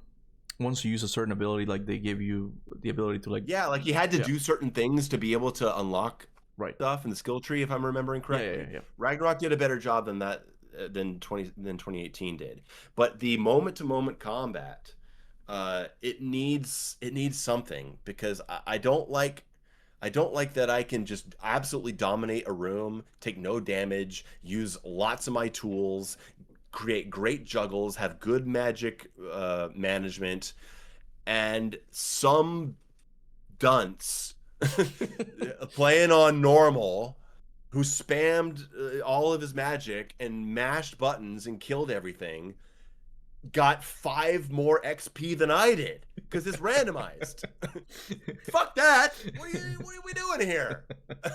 Speaker 1: once you use a certain ability, like they give you the ability to like
Speaker 2: yeah, like you had to
Speaker 1: yeah,
Speaker 2: do certain things to be able to unlock
Speaker 1: right.
Speaker 2: stuff in the skill tree, if I'm remembering
Speaker 1: Yeah, yeah,
Speaker 2: correctly.
Speaker 1: yeah.
Speaker 2: Ragnarok did a better job than that than 2018 did. But the moment to moment combat, it needs something, because I don't like that I can just absolutely dominate a room, take no damage, use lots of my tools, create great juggles, have good magic management, and some dunce playing on normal who spammed all of his magic and mashed buttons and killed everything got 5 more XP than I did because it's randomized. Fuck that. What are we doing here?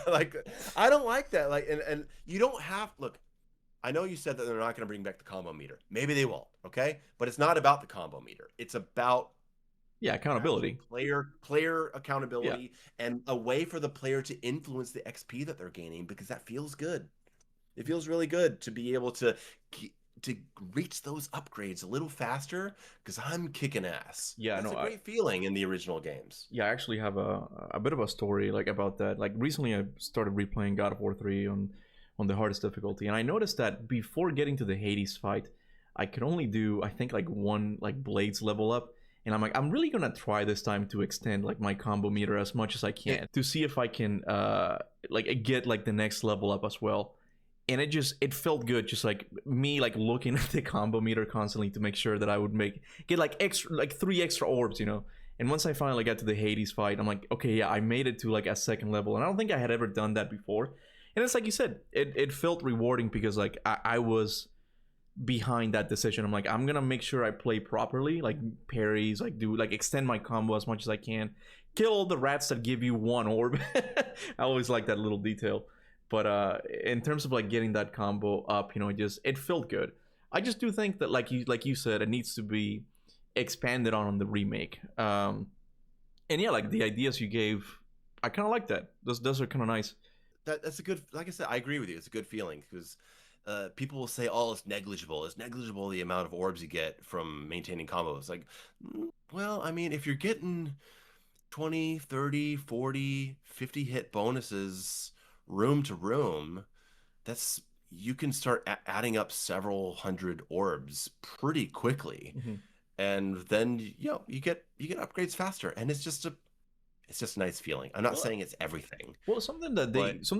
Speaker 2: Like, I don't like that. Like, and you don't have, look, I know you said that they're not going to bring back the combo meter. Maybe they won't, okay? But it's not about the combo meter. It's about
Speaker 1: Yeah,
Speaker 2: actual
Speaker 1: accountability.
Speaker 2: player
Speaker 1: Yeah.
Speaker 2: accountability, and a way for the player to influence the XP that they're gaining, because that feels good. It feels really good to be able to reach those upgrades a little faster, because I'm kicking ass.
Speaker 1: Yeah,
Speaker 2: That's
Speaker 1: no,
Speaker 2: a great feeling in the original games.
Speaker 1: I actually have a bit of a story like about that. Like recently I started replaying God of War 3 on the hardest difficulty, and I noticed that before getting to the Hades fight, I could only do I think like one like blades level up. And I'm like, I'm really gonna try this time to extend like my combo meter as much as I can to see if I can like get like the next level up as well. And it felt good, just like me like looking at the combo meter constantly to make sure that I would get like extra like 3 extra orbs. And once I finally got to the Hades fight, I'm like, okay, yeah, I made it to like a second level, and I don't think I had ever done that before. And it's like you said, it felt rewarding because like I was behind that decision. I'm like, I'm gonna make sure I play properly, like parries, like do like extend my combo as much as I can, kill all the rats that give you 1 orb. I always like that little detail. But in terms of like getting that combo up, it felt good. I just do think that like you said, it needs to be expanded on the remake. And yeah, like the ideas you gave, I kind of like that. Those are kind of nice.
Speaker 2: That's a good, like I said, I agree with you. It's a good feeling, because people will say, oh, it's negligible. It's negligible the amount of orbs you get from maintaining combos. Like, well, I mean, if you're getting 20, 30, 40, 50 hit bonuses room to room, that's you can start adding up several hundred orbs pretty quickly.
Speaker 1: Mm-hmm.
Speaker 2: And then you get upgrades faster, and it's just a nice feeling. I'm not
Speaker 1: Well,
Speaker 2: saying it's everything,
Speaker 1: well,
Speaker 2: but
Speaker 1: something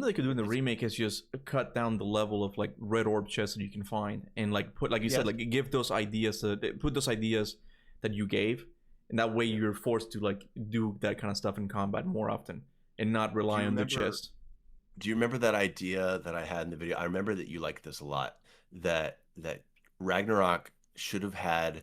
Speaker 1: they could do in the
Speaker 2: it's
Speaker 1: remake is just cut down the level of like red orb chests that you can find, and like put like you said,
Speaker 2: yes.
Speaker 1: like give those ideas put those ideas that you gave, and that way
Speaker 2: Yeah.
Speaker 1: you're forced to like do that kind of stuff in combat more often and not
Speaker 2: Do
Speaker 1: rely
Speaker 2: you
Speaker 1: on the
Speaker 2: remember
Speaker 1: chest.
Speaker 2: do you remember that idea that I had in the video? I remember that you liked this a lot. That Ragnarok should have had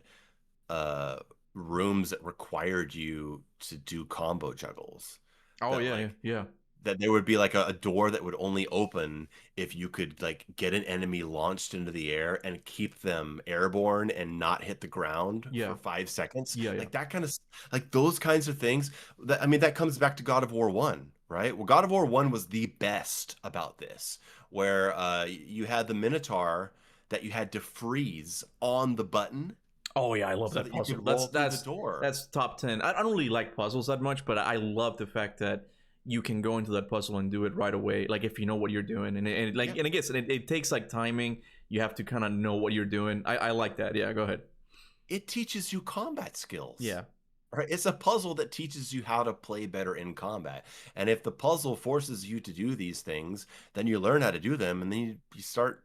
Speaker 2: uh rooms that required you to do combo juggles.
Speaker 1: Oh
Speaker 2: That
Speaker 1: yeah, yeah,
Speaker 2: like
Speaker 1: yeah,
Speaker 2: that there would be like a door that would only open if you could like get an enemy launched into the air and keep them airborne and not hit the ground
Speaker 1: yeah,
Speaker 2: for 5 seconds.
Speaker 1: yeah, yeah.
Speaker 2: Like that kind of, like those kinds of things. I mean, that comes back to God of War 1, right? Well, God of War 1 was the best about this, where you had the Minotaur that you had to freeze on the button
Speaker 1: Oh yeah, I love
Speaker 2: so
Speaker 1: that
Speaker 2: that you
Speaker 1: puzzle.
Speaker 2: could
Speaker 1: That's
Speaker 2: roll through the
Speaker 1: that's
Speaker 2: door.
Speaker 1: that's top 10. I don't really like puzzles that much, but I love the fact that you can go into that puzzle and do it right away. Like if you know what you're doing, and like
Speaker 2: Yeah.
Speaker 1: and I guess it takes like timing. You have to kind of know what you're doing. I like that. Yeah, go ahead.
Speaker 2: It teaches you combat skills.
Speaker 1: Yeah.
Speaker 2: Right? It's a puzzle that teaches you how to play better in combat. And if the puzzle forces you to do these things, then you learn how to do them, and then you start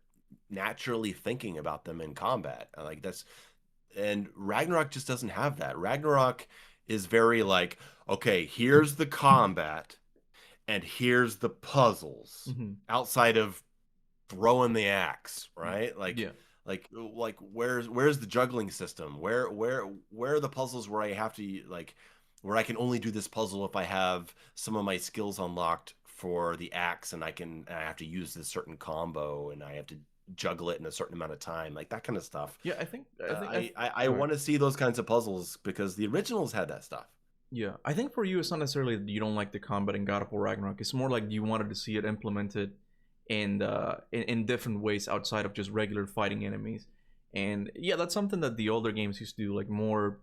Speaker 2: naturally thinking about them in combat. Like that's and Ragnarok just doesn't have that. Ragnarok is very like, okay, here's the combat and here's the puzzles
Speaker 1: Hmm.
Speaker 2: outside of throwing the axe, right?
Speaker 1: Yeah.
Speaker 2: Like where's the juggling system? Where are the puzzles where I have to like where I can only do this puzzle if I have some of my skills unlocked for the axe and I have to use this certain combo and I have to juggle it in a certain amount of time, like that kind of stuff.
Speaker 1: Yeah.
Speaker 2: I
Speaker 1: Go ahead.
Speaker 2: want to see those kinds of puzzles because the originals had that stuff.
Speaker 1: Yeah, I think for you, it's not necessarily that you don't like the combat in God of War Ragnarok. It's more like you wanted to see it implemented in different ways outside of just regular fighting enemies. And yeah, that's something that the older games used to do, like more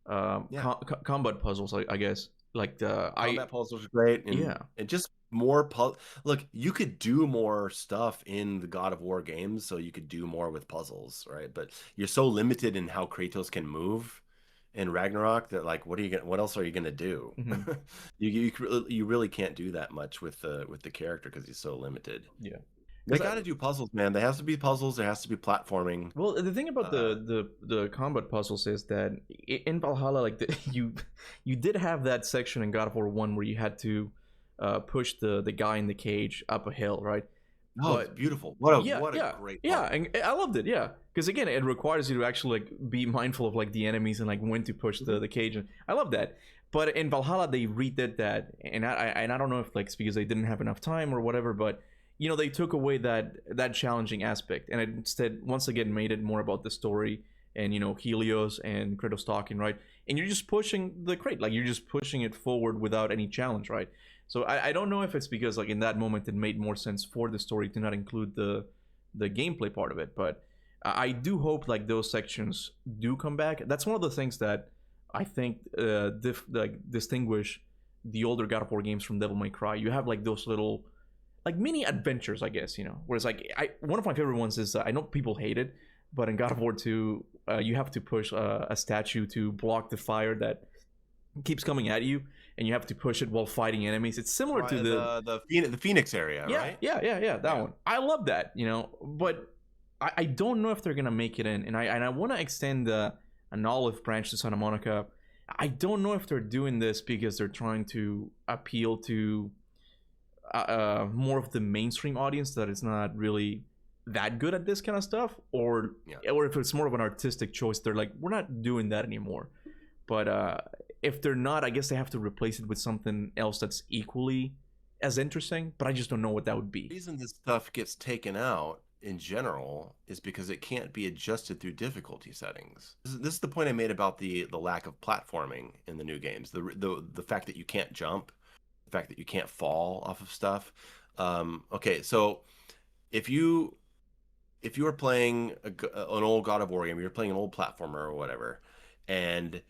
Speaker 2: Yeah,
Speaker 1: combat puzzles, I guess. Like
Speaker 2: combat puzzles are great,
Speaker 1: yeah.
Speaker 2: and just more look, you could do more stuff in the God of War games, so you could do more with puzzles, right? But you're so limited in how Kratos can move in Ragnarok that like what else are you gonna do?
Speaker 1: Hmm.
Speaker 2: You really can't do that much with the character because he's so limited.
Speaker 1: Yeah.
Speaker 2: They
Speaker 1: Because
Speaker 2: got to do puzzles, man. There has to be puzzles. There has to be platforming.
Speaker 1: well, the thing about
Speaker 2: Uh,
Speaker 1: the combat puzzles is that in Valhalla, like you did have that section in God of War One where you had to push the guy in the cage up a hill, right?
Speaker 2: no, it's
Speaker 1: But
Speaker 2: beautiful.
Speaker 1: yeah,
Speaker 2: What a
Speaker 1: yeah,
Speaker 2: great
Speaker 1: yeah,
Speaker 2: puzzle.
Speaker 1: and I loved it. Yeah, because again, it requires you to actually like be mindful of like the enemies and like when to push
Speaker 2: Mhm.
Speaker 1: the cage. And I love that. But in Valhalla, they redid that, and I don't know if like it's because they didn't have enough time or whatever, but you know they took away that challenging aspect, and it instead once again made it more about the story and you know Helios and Kratos talking, right? And you're just pushing the crate, like you're just pushing it forward without any challenge, right? So I don't know if it's because like in that moment it made more sense for the story to not include the gameplay part of it, but I do hope like those sections do come back. That's one of the things that I think like distinguish the older God of War games from Devil May Cry. You have like those little like mini adventures, I guess, you know. Whereas like one of my favorite ones is I know people hate it, but in God of War 2, you have to push a statue to block the fire that keeps coming at you, and you have to push it while fighting enemies. It's similar to
Speaker 2: Right,
Speaker 1: the
Speaker 2: the Phoenix area,
Speaker 1: yeah,
Speaker 2: right?
Speaker 1: yeah, that
Speaker 2: Yeah.
Speaker 1: one. I love that, you know, but I don't know if they're gonna make it in, and I want to extend an olive branch to Santa Monica. I don't know if they're doing this because they're trying to appeal to more of the mainstream audience that is not really that good at this kind of stuff,
Speaker 2: Yeah.
Speaker 1: or if it's more of an artistic choice. They're like, we're not doing that anymore. But if they're not, I guess they have to replace it with something else that's equally as interesting. But I just don't know what that would
Speaker 2: The
Speaker 1: be.
Speaker 2: reason this stuff gets taken out in general is because it can't be adjusted through difficulty settings. This is the point I made about the lack of platforming in the new games. The fact that you can't jump, the fact that you can't fall off of stuff. Okay, so if you if you were playing an old God of War game, you're playing an old platformer or whatever, and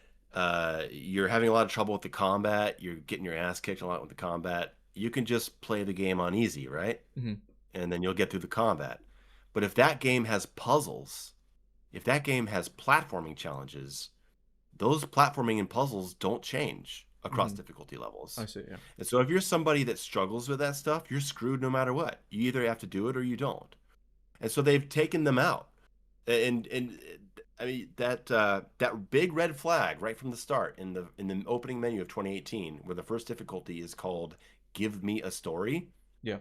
Speaker 2: you're having a lot of trouble with the combat, you're getting your ass kicked a lot with the combat, you can just play the game on easy, right?
Speaker 1: Mm-hmm.
Speaker 2: And then you'll get through the combat. But if that game has puzzles, if that game has platforming challenges, those platforming and puzzles don't change across
Speaker 1: Mm-hmm.
Speaker 2: difficulty levels.
Speaker 1: I see. Yeah.
Speaker 2: And so if you're somebody that struggles with that stuff, you're screwed no matter what. You either have to do it or you don't. And so they've taken them out. And I mean that big red flag right from the start in the opening menu of 2018, where the first difficulty is called "Give Me a Story,"
Speaker 1: Yeah.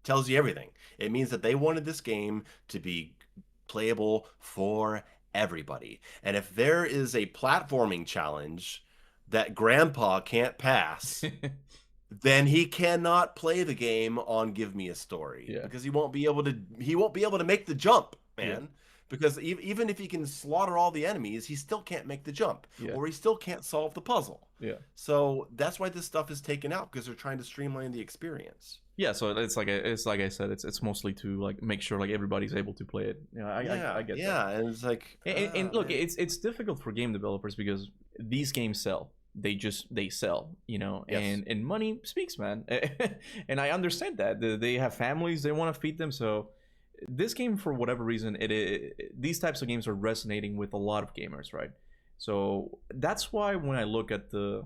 Speaker 2: tells you everything. It means that they wanted this game to be playable for everybody. And if there is a platforming challenge that Grandpa can't pass, then he cannot play the game on Give Me a Story
Speaker 1: Yeah.
Speaker 2: because he won't be able to make the jump,
Speaker 1: Yeah.
Speaker 2: man. because even if he can slaughter all the enemies, he still can't make the jump,
Speaker 1: Yeah.
Speaker 2: or he still can't solve the puzzle.
Speaker 1: Yeah.
Speaker 2: So that's why this stuff is taken out, because they're trying to streamline the experience.
Speaker 1: Yeah, so it's like I said, it's mostly to like make sure like everybody's able to play it. Yeah, I get that.
Speaker 2: Yeah, and it's like,
Speaker 1: And look,
Speaker 2: man.
Speaker 1: it's difficult for game developers because these games sell. They sell, you know,
Speaker 2: Yes.
Speaker 1: and money speaks, man. And I understand that they have families, they want to feed them. So this game, for whatever reason, these types of games are resonating with a lot of gamers, right? So that's why when I look at the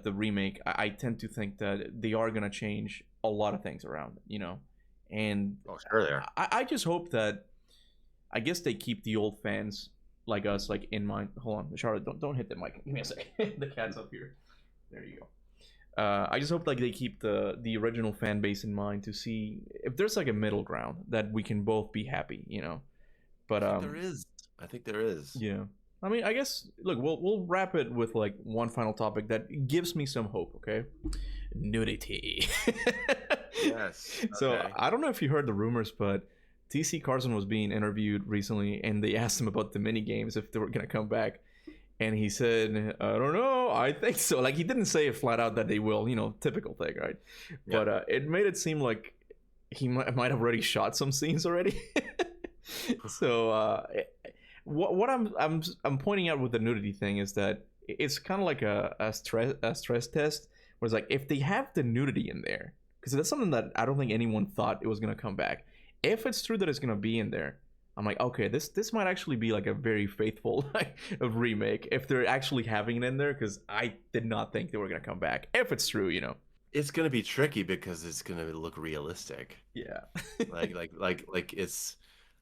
Speaker 1: remake, I tend to think that they are gonna change a lot of things around, you know, and
Speaker 2: Oh, sure they are.
Speaker 1: I just hope that I guess they keep the old fans like us like in mind. Hold on, Charlotte, don't hit the mic. Give me a sec. The cat's up here. There you go. I just hope like they keep the original fan base in mind to see if there's like a middle ground that we can both be happy, you know. But
Speaker 2: I think there is. I think there is.
Speaker 1: yeah. I mean, I guess look, we'll wrap it with like one final topic that gives me some hope. Okay, nudity.
Speaker 2: Yes.
Speaker 1: So
Speaker 2: Okay.
Speaker 1: I don't know if you heard the rumors, but TC Carson was being interviewed recently, and they asked him about the mini games if they were gonna come back, and he said, "I don't know. I think so." Like he didn't say it flat out that they will. You know, typical thing, right?
Speaker 2: Yeah.
Speaker 1: But it made it seem like he might have already shot some scenes already. So what I'm pointing out with the nudity thing is that it's kind of like a stress test, where it's like if they have the nudity in there, because that's something that I don't think anyone thought it was gonna come back. If it's true that it's gonna be in there, I'm like, okay, this might actually be like a very faithful like, remake if they're actually having it in there, because I did not think they were gonna come back. If it's true, you know.
Speaker 2: It's gonna be tricky because it's gonna look realistic.
Speaker 1: Yeah.
Speaker 2: Like it's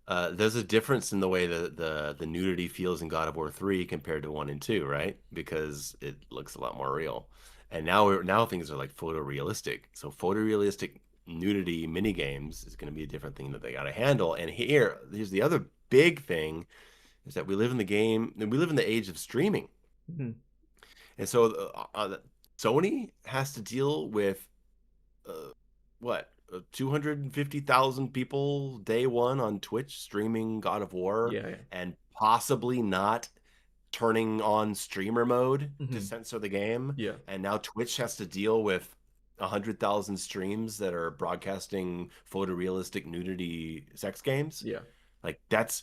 Speaker 2: there's a difference in the way the nudity feels in God of War 3 compared to 1 and 2, right? Because it looks a lot more real. And now things are like photorealistic. So photorealistic nudity mini games is going to be a different thing that they got to handle. And here's the other big thing, is that we live in the age of streaming.
Speaker 1: Mhm.
Speaker 2: And so Sony has to deal with what 250,000 people day one on Twitch streaming God of War,
Speaker 1: Yeah, yeah.
Speaker 2: and possibly not turning on streamer mode to
Speaker 1: Mhm.
Speaker 2: censor the game.
Speaker 1: Yeah.
Speaker 2: And now Twitch has to deal with 100,000 streams that are broadcasting photorealistic nudity sex games.
Speaker 1: Yeah.
Speaker 2: Like that's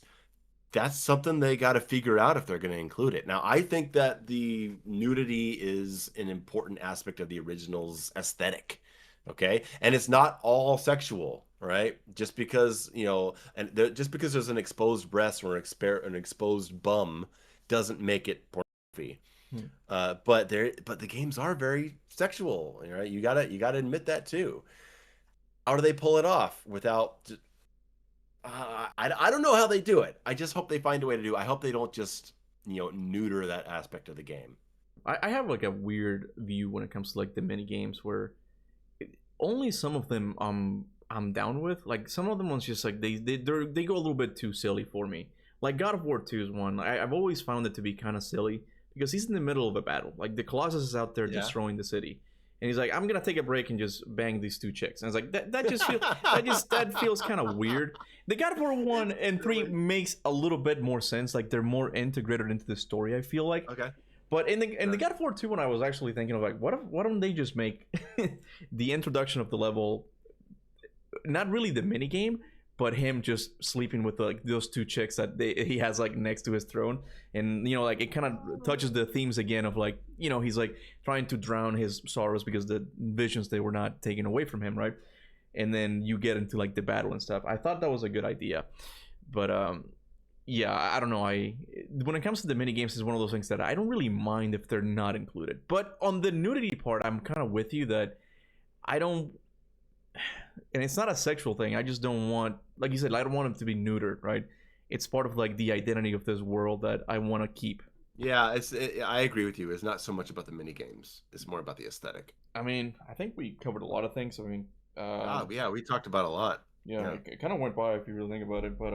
Speaker 2: something they got to figure out if they're going to include it. Now, I think that the nudity is an important aspect of the original's aesthetic. Okay. And it's not all sexual, right? Just because, just because there's an exposed breast or an exposed bum doesn't make it pornography.
Speaker 1: Hmm.
Speaker 2: But the games are very sexual, right? You gotta admit that too. How do they pull it off without I don't know how they do it. I just hope they find a way to do it. I hope they don't just, neuter that aspect of the game.
Speaker 1: I have like a weird view when it comes to like the mini games where only some of them I'm down with. Like some of them ones just like they go a little bit too silly for me. Like God of War 2 is one. I've always found it to be kind of silly because he's in the middle of a battle. Like the Colossus is out there destroying the city. And he's like, I'm gonna take a break and just bang these two chicks. And it's like that feels kind of weird. The God of War 1 and 3 makes a little bit more sense. Like they're more integrated into the story, I feel like.
Speaker 2: Okay.
Speaker 1: But in the God of War 2 one, I was actually thinking of like, why don't they just make the introduction of the level not really the mini game, but him just sleeping with like those two chicks that he has like next to his throne, and like it kind of touches the themes again of like he's like trying to drown his sorrows because the visions they were not taken away from him, right? And then you get into like the battle and stuff. I thought that was a good idea, but yeah, I don't know. When it comes to the mini games, is one of those things that I don't really mind if they're not included. But on the nudity part, I'm kind of with you that I don't. And it's not a sexual thing. I just don't want, like you said, I don't want him to be neutered, right? It's part of like the identity of this world that I want to keep.
Speaker 2: Yeah, I agree with you. It's not so much about the mini games. It's more about the aesthetic.
Speaker 1: I mean, I think we covered a lot of things. I mean,
Speaker 2: yeah, we talked about a lot.
Speaker 1: Yeah, it kind of went by if you really think about it, but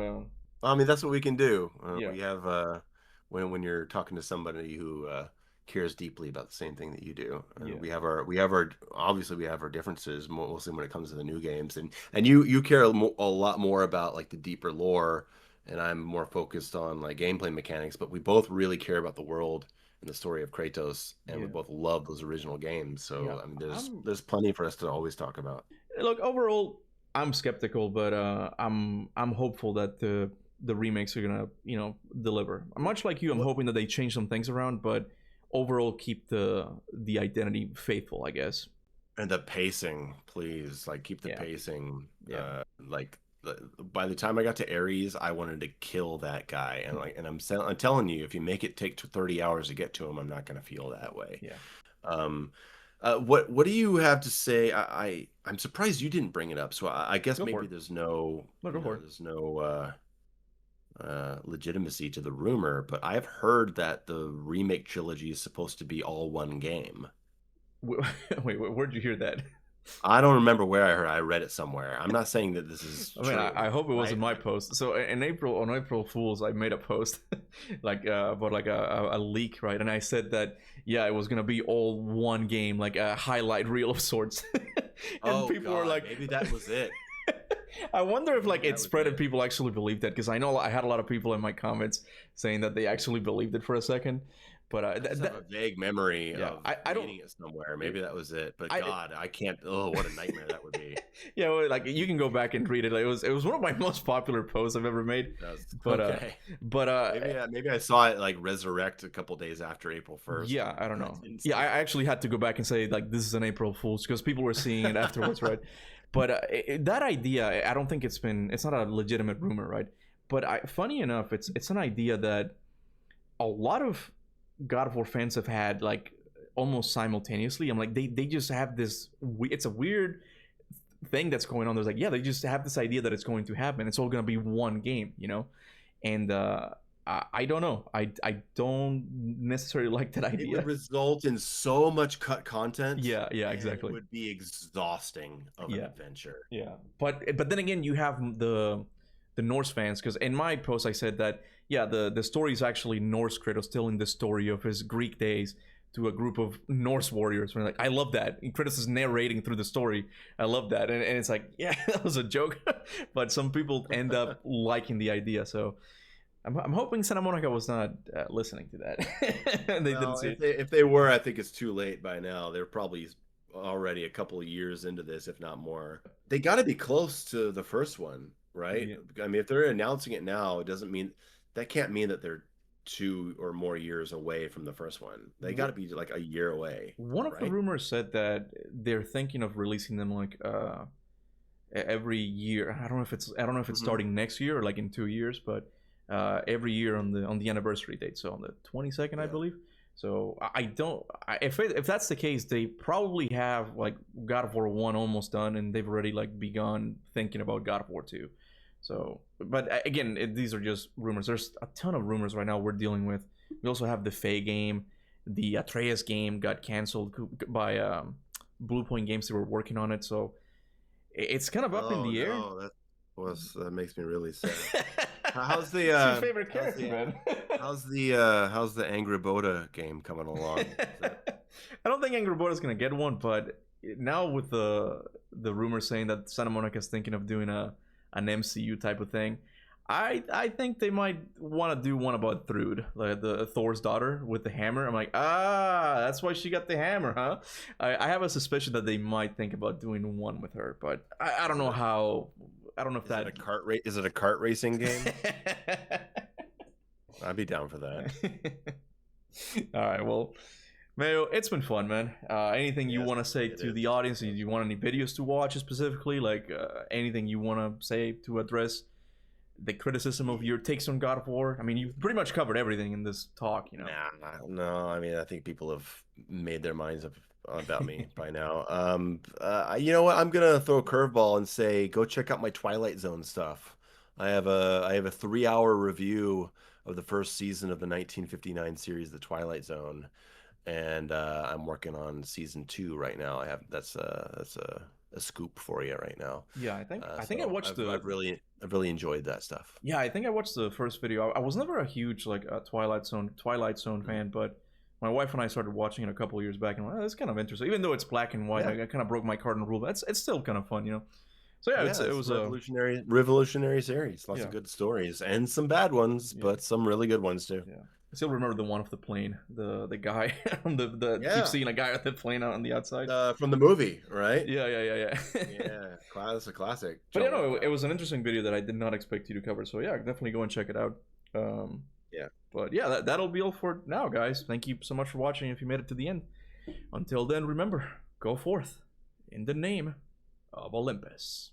Speaker 2: I mean, that's what we can do.
Speaker 1: Yeah.
Speaker 2: We have when you're talking to somebody who cares deeply about the same thing that you do.
Speaker 1: Yeah.
Speaker 2: We have our obviously we have our differences mostly when it comes to the new games, and you care a lot more about like the deeper lore and I'm more focused on like gameplay mechanics. But we both really care about the world and the story of Kratos, and we
Speaker 1: Yeah,
Speaker 2: both love those original games.
Speaker 1: yeah.
Speaker 2: So I mean,
Speaker 1: I'm
Speaker 2: there's plenty for us to always talk about.
Speaker 1: look overall. I'm skeptical, but I'm hopeful that the remakes are gonna deliver. Much like you, I'm
Speaker 2: What
Speaker 1: hoping that they change some things around, but overall keep the identity faithful, I guess.
Speaker 2: and the pacing, please, like keep the
Speaker 1: Yeah,
Speaker 2: pacing.
Speaker 1: yeah.
Speaker 2: Like by the time I got to Ares, I wanted to kill that guy, and I'm telling you, if you make it take 30 hours to get to him, I'm not gonna feel that way.
Speaker 1: Yeah.
Speaker 2: Um, what do you have to say? I'm surprised you didn't bring it up. So I guess
Speaker 1: Go for
Speaker 2: maybe
Speaker 1: it.
Speaker 2: there's no,
Speaker 1: No, go for it.
Speaker 2: there's no legitimacy to the rumor, but I've heard that the remake trilogy is supposed to be all one game.
Speaker 1: Wait, where'd you hear that?
Speaker 2: I don't remember where I heard. I read it somewhere. I'm not saying that this is
Speaker 1: I mean,
Speaker 2: true,
Speaker 1: I hope it wasn't
Speaker 2: right?
Speaker 1: my post. So in April, on April Fools, I made a post like about like a leak, right? And I said that yeah, it was gonna be all one game, like a highlight reel of sorts. And
Speaker 2: Oh
Speaker 1: people were
Speaker 2: God,
Speaker 1: like,
Speaker 2: maybe that was it.
Speaker 1: I wonder if
Speaker 2: Maybe
Speaker 1: like it
Speaker 2: that was
Speaker 1: spread and
Speaker 2: it.
Speaker 1: people actually believed that because I know I had a lot of people in my comments saying that they actually believed it for a second. But
Speaker 2: I just have a vague memory
Speaker 1: yeah,
Speaker 2: of
Speaker 1: I don't.
Speaker 2: reading it somewhere. Maybe that was it. But
Speaker 1: I
Speaker 2: God, I can't. Oh, what a nightmare that would be.
Speaker 1: yeah, well, like you can go back and read it. Like, it was one of my most popular posts I've ever made.
Speaker 2: That's
Speaker 1: But
Speaker 2: okay.
Speaker 1: but
Speaker 2: Maybe I saw it like resurrect a couple days after April 1st.
Speaker 1: yeah, I don't know.
Speaker 2: Didn't
Speaker 1: Yeah,
Speaker 2: see
Speaker 1: I
Speaker 2: it.
Speaker 1: actually had to go back and say like this is an April Fool's because people were seeing it afterwards, right? But that idea, I don't think it's not a legitimate rumor, right? But funny enough, it's an idea that a lot of God of War fans have had like almost simultaneously. I'm like they just have this. It's a weird thing that's going on. There's like yeah, they just have this idea that it's going to happen. It's all gonna be one game, and I don't know. I don't necessarily like that
Speaker 2: It would
Speaker 1: idea.
Speaker 2: result in so much cut content,
Speaker 1: Yeah,
Speaker 2: and it
Speaker 1: exactly.
Speaker 2: would be exhausting of an
Speaker 1: Yeah,
Speaker 2: adventure.
Speaker 1: yeah. But then again, you have the Norse fans because in my post I said that yeah, the story is actually Norse Kratos telling the story of his Greek days to a group of Norse warriors. And like I love that. And Kratos is narrating through the story. I love that, and it's like yeah, that was a joke, but some people end up liking the idea. So I'm hoping Santa Monica was not listening to that. They didn't
Speaker 2: Well,
Speaker 1: see it.
Speaker 2: if they were, I think it's too late by now. They're probably already a couple of years into this, if not more. They got to be close to the first one, right?
Speaker 1: Yeah.
Speaker 2: I mean, if they're announcing it now, it doesn't mean that can't mean that they're 2 or more years away from the first one. They got to be like a year away,
Speaker 1: One of the
Speaker 2: right?
Speaker 1: rumors said that they're thinking of releasing them like every year. I don't know if it's
Speaker 2: Hmm.
Speaker 1: starting next year or like in 2 years, but every year on the anniversary date, so on the 22nd, I
Speaker 2: Yeah.
Speaker 1: believe. So I don't. If that's the case, they probably have like God of War 1 almost done, and they've already like begun thinking about God of War 2. So, but again, these are just rumors. There's a ton of rumors right now we're dealing with. We also have the Faye game, the Atreus game got canceled by Blue Point Games. They were working on it, so it's kind of up in
Speaker 2: Oh
Speaker 1: the air.
Speaker 2: no, that makes me really sad. How's the
Speaker 1: It's your favorite
Speaker 2: how's
Speaker 1: character,
Speaker 2: the
Speaker 1: man.
Speaker 2: how's the Angry Boda game coming along? Is that
Speaker 1: I don't think Angry Birds is gonna get one, but now with the rumor saying that Santa Monica is thinking of doing an MCU type of thing, I think they might want to do one about Thrud, like the Thor's daughter with the hammer. I'm like, that's why she got the hammer, huh? I have a suspicion that they might think about doing one with her, but I don't
Speaker 2: is
Speaker 1: know
Speaker 2: it a
Speaker 1: how. I don't know if
Speaker 2: is it
Speaker 1: that.
Speaker 2: a kart race? Is it a kart racing game? I'd be down for that.
Speaker 1: All right, well, Mayo, it's been fun, man. Anything you
Speaker 2: Yes,
Speaker 1: want to say
Speaker 2: it
Speaker 1: to
Speaker 2: is.
Speaker 1: the audience? Do you want any videos to watch specifically? Like anything you want to say to address the criticism of your takes on God of War? I mean, you've pretty much covered everything in this talk,
Speaker 2: No. I mean, I think people have made their minds up about me by now. You know what? I'm gonna throw a curveball and say, go check out my Twilight Zone stuff. I have a 3-hour review of the first season of the 1959 series, The Twilight Zone, and I'm working on season 2 right now. That's a scoop for you right now.
Speaker 1: Yeah, I think I
Speaker 2: So
Speaker 1: watched the
Speaker 2: I've really enjoyed that stuff.
Speaker 1: yeah, I think I watched the first video. I was never a huge like Twilight Zone fan, but my wife and I started watching it a couple of years back, and that's kind of interesting. Even though it's black and white,
Speaker 2: Yeah.
Speaker 1: I kind of broke my cardinal rule. But it's still kind of fun. So yeah,
Speaker 2: Yeah,
Speaker 1: it
Speaker 2: it's
Speaker 1: was
Speaker 2: a
Speaker 1: a
Speaker 2: revolutionary series. Lots
Speaker 1: yeah.
Speaker 2: of good stories and some bad ones,
Speaker 1: Yeah.
Speaker 2: but some really good ones too.
Speaker 1: Yeah. I still remember the one of the plane, the guy on the keep
Speaker 2: Yeah,
Speaker 1: seeing a guy at the plane out on the outside.
Speaker 2: from the movie, right?
Speaker 1: Yeah.
Speaker 2: Yeah, that's a classic.
Speaker 1: But you
Speaker 2: Jump
Speaker 1: know,
Speaker 2: that
Speaker 1: it
Speaker 2: guy.
Speaker 1: was an interesting video that I did not expect you to cover. So yeah, definitely go and check it out. Um,
Speaker 2: Yeah.
Speaker 1: but yeah, that'll be all for now, guys. Thank you so much for watching. If you made it to the end, until then, remember, go forth in the name of Olympus.